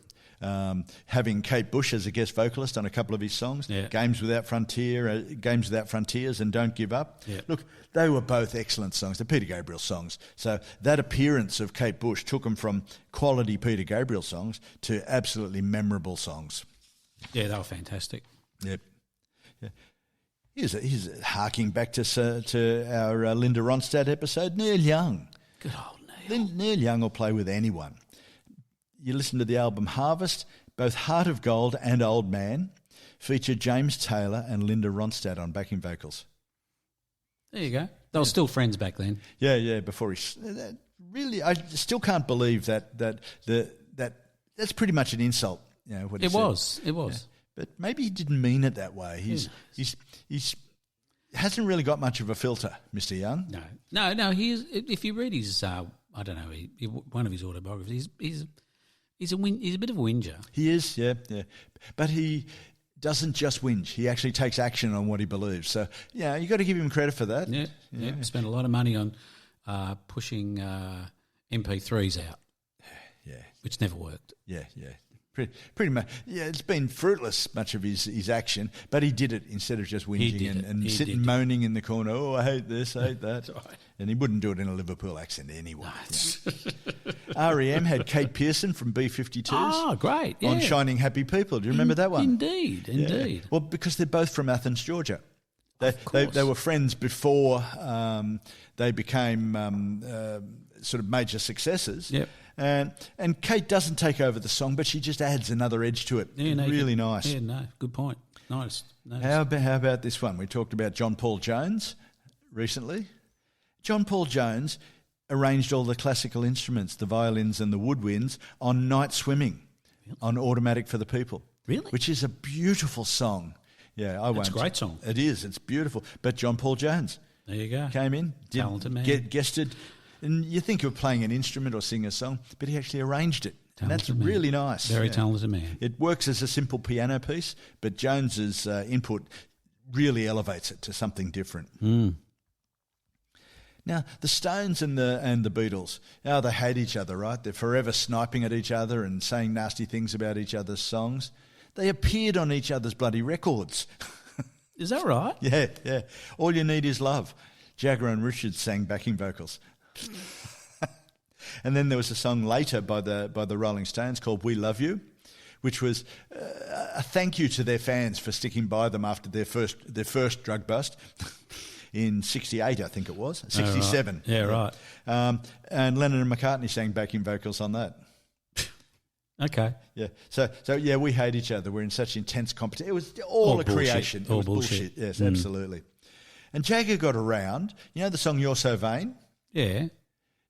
having Kate Bush as a guest vocalist on a couple of his songs, yeah. Games Without Frontiers and Don't Give Up. Yeah. Look, they were both excellent songs. They're Peter Gabriel songs. So that appearance of Kate Bush took them from quality Peter Gabriel songs to absolutely memorable songs. Yeah, they were fantastic. Yep. Yeah. Here's harking back to our Linda Ronstadt episode, Neil Young. Good old Neil. Neil Young will play with anyone. You listen to the album Harvest, both Heart of Gold and Old Man feature James Taylor and Linda Ronstadt on backing vocals. There you go. They were still friends back then. Yeah. Before really, I still can't believe that's pretty much an insult. What he It said. was. Yeah. But maybe he didn't mean it that way. hasn't really got much of a filter, Mr. Young. No. He's, if you read his, I don't know, one of his autobiographies, he's a bit of a whinger. He is, yeah. But he doesn't just whinge. He actually takes action on what he believes. So, yeah, you got to give him credit for that. Yeah. Spent a lot of money on pushing MP3s out. Yeah. Which never worked. Yeah. Pretty much. Yeah, it's been fruitless, much of his action, but he did it instead of just whinging and sitting moaning in the corner, oh, I hate this, I hate that. Right. And he wouldn't do it in a Liverpool accent anyway. REM had Kate Pearson from B-52s. Oh, great, yeah. On Shining Happy People. Do you remember that one? Indeed. Yeah. Well, because they're both from Athens, Georgia. They were friends before they became sort of major successes. Yep. And Kate doesn't take over the song, but she just adds another edge to it. Yeah, really nice. Yeah, no, good point. Nice. How about this one? We talked about John Paul Jones recently. John Paul Jones arranged all the classical instruments, the violins and the woodwinds, on Night Swimming, on Automatic for the People. Really? Which is a beautiful song. Yeah, I won't. It's a great song. It is. It's beautiful. But John Paul Jones there you go. Came in, talented man, guested. And you think of playing an instrument or singing a song, but he actually arranged it. And that's really nice. Very talented man. It works as a simple piano piece, but Jones's input really elevates it to something different. Now, the Stones and the Beatles, they hate each other, right? They're forever sniping at each other and saying nasty things about each other's songs. They appeared on each other's bloody records. Is that right? Yeah. All You Need Is Love. Jagger and Richards sang backing vocals. And then there was a song later by the Rolling Stones called We Love You, which was a thank you to their fans for sticking by them after their first drug bust in 68, I think it was, 67. Oh, right. Yeah, right. And Lennon and McCartney sang backing vocals on that. Okay. Yeah. So yeah, we hate each other. We're in such intense competition. It was all a creation. All it was bullshit. Yes, absolutely. And Jagger got around. You know the song You're So Vain? Yeah.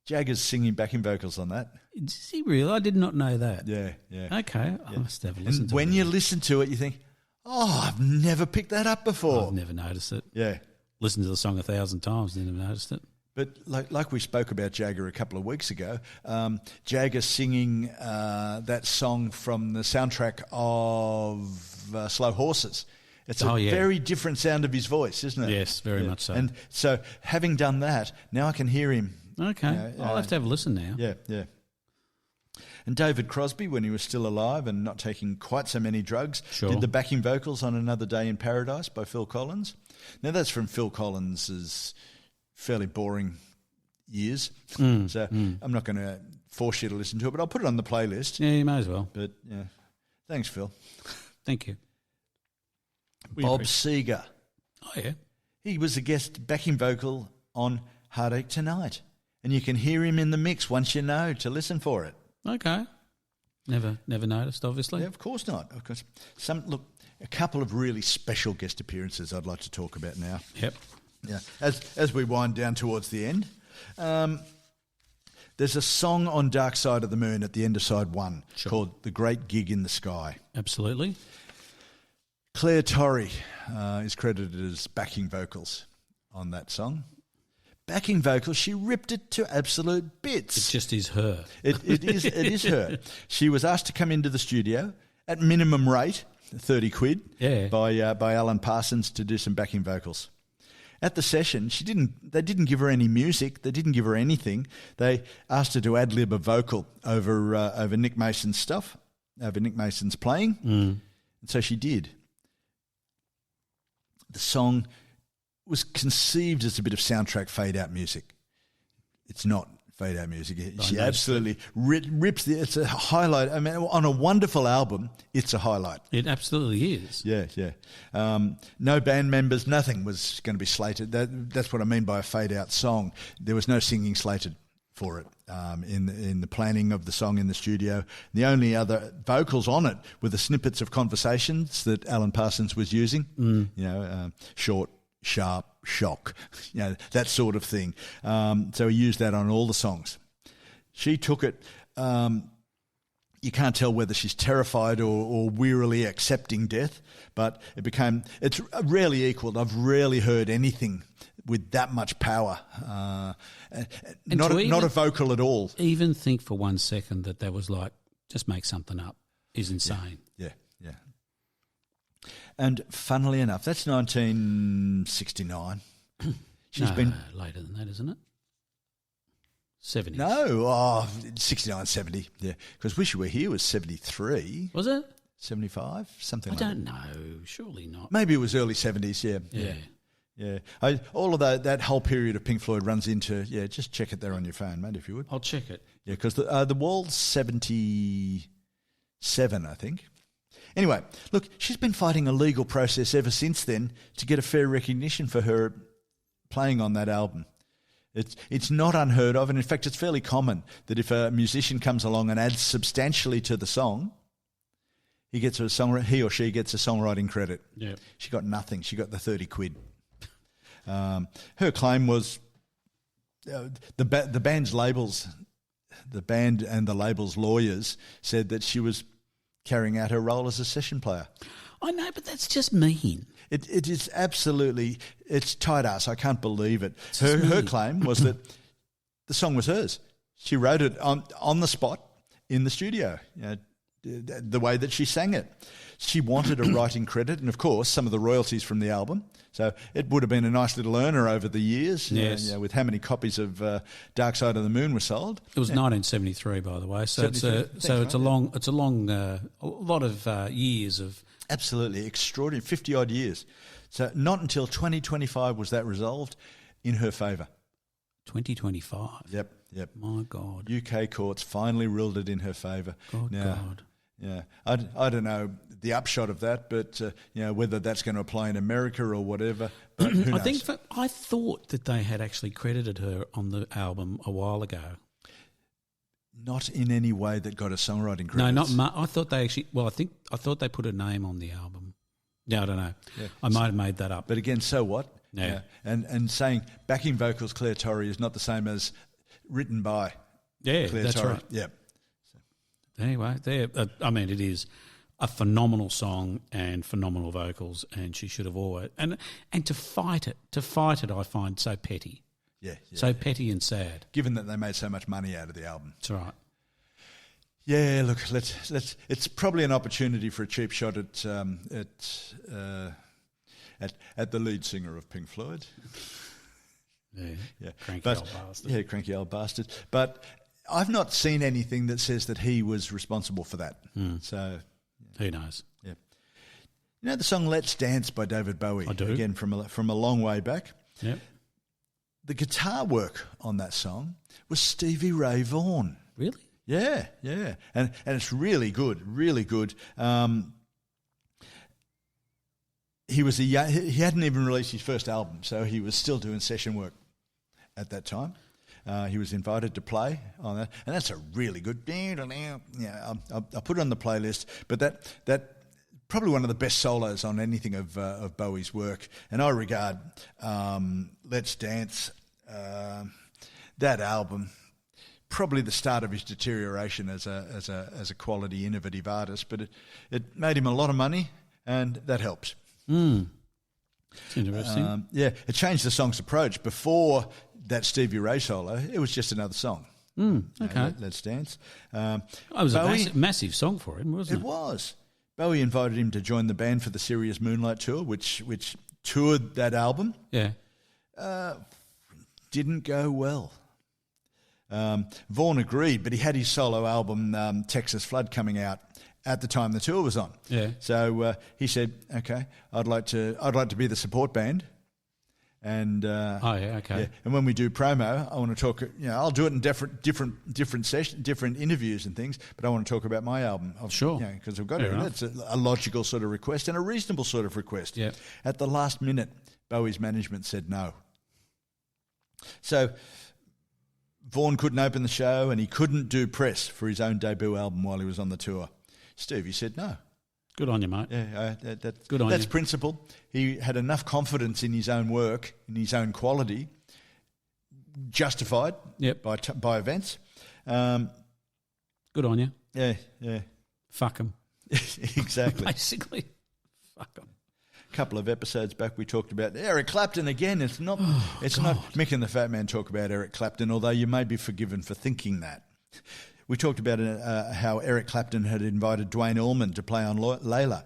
Jagger's singing backing vocals on that. Is he real? I did not know that. Yeah. Okay. I must have a listen to it. When you listen to it, you think, oh, I've never picked that up before. I've never noticed it. Yeah. Listened to the song 1,000 times, never noticed it. But like we spoke about Jagger a couple of weeks ago, Jagger singing that song from the soundtrack of Slow Horses. It's a very different sound of his voice, isn't it? Yes, very much so. And so having done that, now I can hear him. Okay. I'll have to have a listen now. Yeah. And David Crosby, when he was still alive and not taking quite so many drugs, did the backing vocals on Another Day in Paradise by Phil Collins. Now, that's from Phil Collins's fairly boring years. I'm not going to force you to listen to it, but I'll put it on the playlist. Yeah, you may as well. But, yeah. Thanks, Phil. Thank you. Bob Seger. Oh, yeah. He was a guest backing vocal on Heartache Tonight. And you can hear him in the mix once you know to listen for it. Okay. Never noticed, obviously. Yeah, of course not. Of course. A couple of really special guest appearances I'd like to talk about now. Yep. Yeah. As we wind down towards the end, there's a song on Dark Side of the Moon at the end of side one called The Great Gig in the Sky. Absolutely. Claire Torrey is credited as backing vocals on that song. Backing vocals, she ripped it to absolute bits. It just is her. It is her. She was asked to come into the studio at minimum rate, 30 quid, by Alan Parsons to do some backing vocals. At the session, they didn't give her any music. They didn't give her anything. They asked her to ad-lib a vocal over Nick Mason's stuff, over Nick Mason's playing. And so she did. The song was conceived as a bit of soundtrack fade-out music. It's not fade-out music. She absolutely rips it's a highlight. I mean, on a wonderful album, it's a highlight. It absolutely is. Yeah. No band members, nothing was going to be slated. That's what I mean by a fade-out song. There was no singing slated for it in the planning of the song in the studio. The only other vocals on it were the snippets of conversations that Alan Parsons was using, short, sharp, shock, that sort of thing. So he used that on all the songs. She took it you can't tell whether she's terrified or wearily accepting death, but it's rarely equalled. I've rarely heard anything with that much power. Not a vocal at all. Even think for 1 second that was like, just make something up is insane. Yeah. And funnily enough, that's 1969. She's been later than that, isn't it? 70s. No, 69, 70. Yeah, because Wish You Were Here was 73. Was it? 75, something I like that. don't know. Surely not. Maybe it was early 70s, yeah. All of that whole period of Pink Floyd runs into, just check it there on your phone, mate, if you would. I'll check it. Yeah, because the Wall's 77, I think. Anyway, look, she's been fighting a legal process ever since then to get a fair recognition for her playing on that album. It's not unheard of, and in fact it's fairly common that if a musician comes along and adds substantially to the song, he or she gets a songwriting credit. Yeah. She got nothing. She got the 30 quid. Her claim was the band's labels, the band and the label's lawyers said that she was carrying out her role as a session player. I know, but that's just mean. It is absolutely, it's tight ass. I can't believe it. Her claim was that the song was hers. She wrote it on the spot in the studio, the way that she sang it. She wanted a writing credit and, of course, some of the royalties from the album. So it would have been a nice little earner over the years, yes. With how many copies of Dark Side of the Moon were sold. It was 1973, by the way. So it's a lot of years of. Absolutely extraordinary, 50 odd years. So not until 2025 was that resolved in her favour. 2025. Yep. My God. UK courts finally ruled it in her favour. God. Yeah, I don't know the upshot of that, but whether that's going to apply in America or whatever. But who knows? I thought that they had actually credited her on the album a while ago. Not in any way that got a songwriting credit. No, not I thought they actually. Well, I thought they put a name on the album. Yeah, I don't know. Yeah. I might have made that up. But again, so what? Yeah. And saying backing vocals Claire Torrey is not the same as written by Claire that's Torrey. Right. Yeah. Anyway, it is a phenomenal song and phenomenal vocals, and she should have always and to fight it, I find so petty. Yeah. Petty and sad. Given that they made so much money out of the album. That's right. Yeah, look, let's. It's probably an opportunity for a cheap shot at the lead singer of Pink Floyd. Yeah. Cranky old bastard. Yeah, cranky old bastard. But I've not seen anything that says that he was responsible for that. So who knows? Yeah. You know the song "Let's Dance" by David Bowie. I do. Again from a long way back. Yep. The guitar work on that song was Stevie Ray Vaughan. Really? Yeah, and it's really good. He hadn't even released his first album, so he was still doing session work at that time. He was invited to play on that, and that's a really good. Yeah, I'll put it on the playlist. But that probably one of the best solos on anything of Bowie's work, and I regard "Let's Dance," that album, probably the start of his deterioration as a quality, innovative artist. But it made him a lot of money, and that helps. It's interesting. It changed the song's approach. Before that Stevie Ray solo, it was just another song. Okay. Let's Dance. It was Bowie, a massive song for him, wasn't it? It was. Bowie invited him to join the band for the Serious Moonlight tour, which toured that album. Yeah. Didn't go well. Vaughan agreed, but he had his solo album, Texas Flood, coming out at the time the tour was on. Yeah. So he said, "Okay, I'd like to be the support band." And okay. And when we do promo, I want to talk. I'll do it in different sessions, different interviews and things. But I want to talk about my album. Sure. Because we've got to. That's a logical sort of request and a reasonable sort of request. Yeah. At the last minute, Bowie's management said no. So Vaughan couldn't open the show, and he couldn't do press for his own debut album while he was on the tour. Stevie said no. Good on you, mate. Yeah, good on you. That's principle. He had enough confidence in his own work, in his own quality, justified by events. Good on you. Yeah, yeah. Fuck them. Exactly. Basically, fuck them. A couple of episodes back, we talked about Eric Clapton again. It's not Mick and the Fat Man talk about Eric Clapton, although you may be forgiven for thinking that. We talked about how Eric Clapton had invited Duane Allman to play on Layla,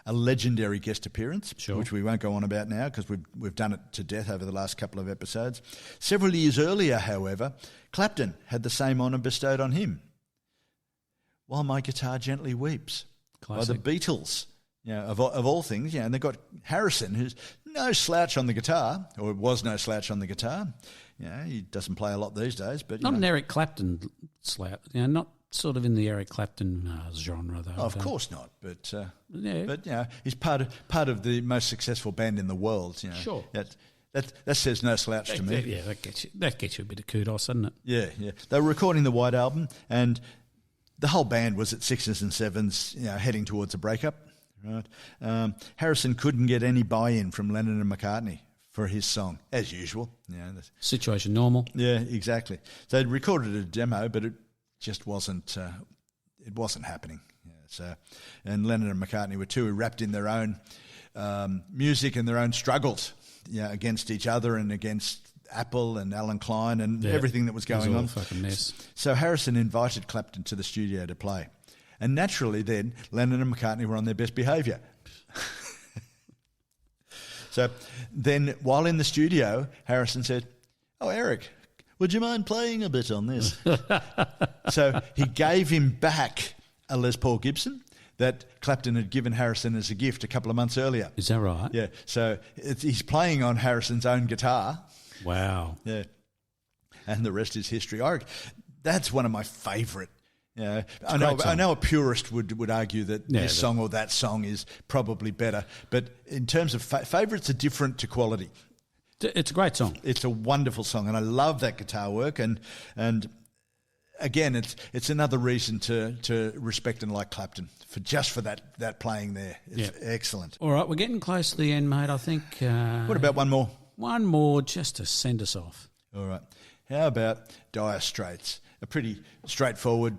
a legendary guest appearance, which we won't go on about now because we've done it to death over the last couple of episodes. Several years earlier, however, Clapton had the same honour bestowed on him. While My Guitar Gently Weeps, Classic. by the Beatles. You know, of all things, and they've got Harrison, who's no slouch on the guitar, or was no slouch on the guitar. He doesn't play a lot these days, but not an Eric Clapton slouch. Not sort of in the Eric Clapton genre, though. Of course not, but yeah. But he's part of the most successful band in the world. Sure. That says no slouch to me. Yeah, that gets you a bit of kudos, doesn't it? Yeah, yeah. They were recording the White Album, and the whole band was at sixes and sevens, heading towards a breakup. Right. Harrison couldn't get any buy-in from Lennon and McCartney for his song, as usual. Situation normal. Yeah, exactly. So they'd recorded a demo, but it just wasn't. It wasn't happening. And Lennon and McCartney were too wrapped in their own music and their own struggles, against each other and against Apple and Alan Klein and everything that was going on. It was all a fucking mess. So Harrison invited Clapton to the studio to play. And naturally then, Lennon and McCartney were on their best behaviour. So then, while in the studio, Harrison said, "Oh, Eric, would you mind playing a bit on this?" So he gave him back a Les Paul Gibson that Clapton had given Harrison as a gift a couple of months earlier. Is that right? Yeah. So he's playing on Harrison's own guitar. Wow. Yeah. And the rest is history. That's one of my favourite. I know a purist would argue that this song or that song is probably better, but in terms of favourites are different to quality. It's a great song. It's a wonderful song, and I love that guitar work. And again, it's another reason to respect and like Clapton for that playing there. It's excellent. All right, we're getting close to the end, mate. I think. What about one more? One more, just to send us off. All right. How about Dire Straits? A pretty straightforward,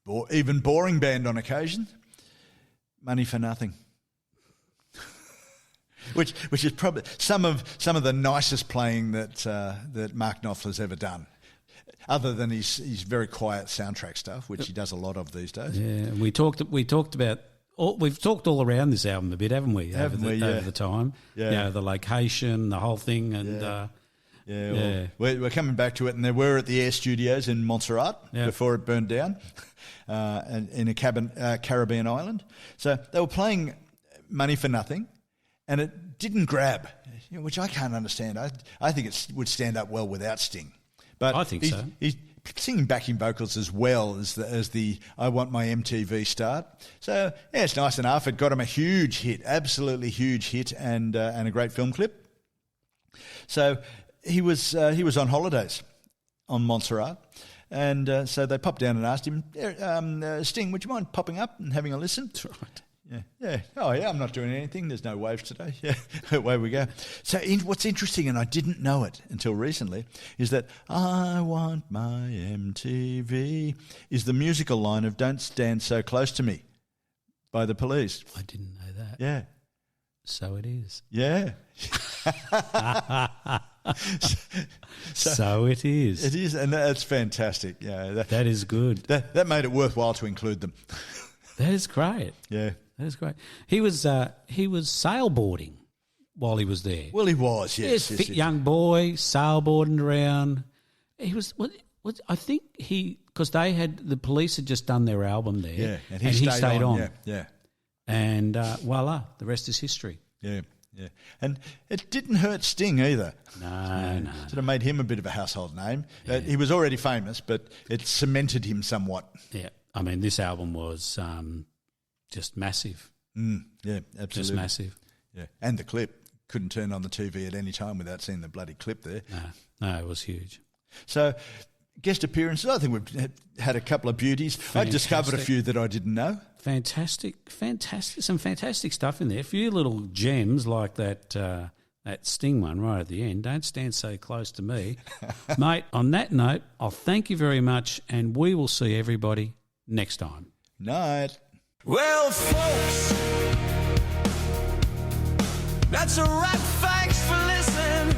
or even boring band on occasion. Money for Nothing. which is probably some of the nicest playing that Mark Knopfler's ever done, other than his very quiet soundtrack stuff, which he does a lot of these days. Yeah, we talked about. We've talked all around this album a bit, haven't we? Over the time. Yeah. The location, the whole thing, and. We're coming back to it, and they were at the Air Studios in Montserrat before it burned down, and in a Caribbean island. So they were playing Money for Nothing, and it didn't grab, which I can't understand. I think it would stand up well without Sting, but I think so. He's singing backing vocals as well as the I Want My MTV start. So it's nice enough. It got him a huge hit, absolutely huge hit, and a great film clip. So. He was on holidays on Montserrat, and so they popped down and asked him, Sting, would you mind popping up and having a listen? That's right. Yeah. Oh, yeah, I'm not doing anything. There's no waves today. Yeah, away we go. So what's interesting, and I didn't know it until recently, is that I Want My MTV is the musical line of Don't Stand So Close to Me by the Police. I didn't know that. Yeah. So it is. Yeah. So it is. It is, and that's fantastic. Yeah, that is good. That made it worthwhile to include them. That is great. Yeah, that is great. He was sailboarding while he was there. Well, he was. Yes, fit young boy sailboarding around. He was. What I think because the Police had just done their album there. Yeah, and he stayed on. Yeah. And voila, the rest is history. Yeah. Yeah, and it didn't hurt Sting either. No. Sort of made him a bit of a household name. Yeah. He was already famous, but it cemented him somewhat. Yeah, I mean, this album was just massive. Yeah, absolutely. Just massive. Yeah, and the clip. Couldn't turn on the TV at any time without seeing the bloody clip there. No, it was huge. So, guest appearances, I think we've had a couple of beauties. Fantastic. I discovered a few that I didn't know. Fantastic, some fantastic stuff in there. A few little gems like that Sting one right at the end. Don't stand so close to me. Mate, on that note, I'll thank you very much, and we will see everybody next time. Night. Well, folks, that's a wrap. Thanks for listening.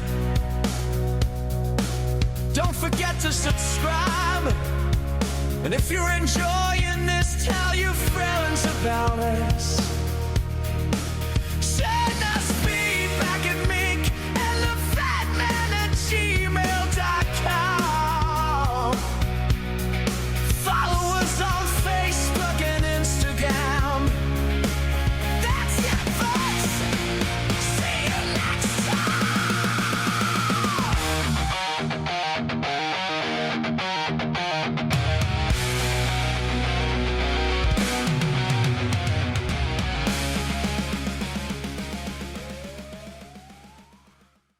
Don't forget to subscribe. And if you're enjoying this, tell your friends about us.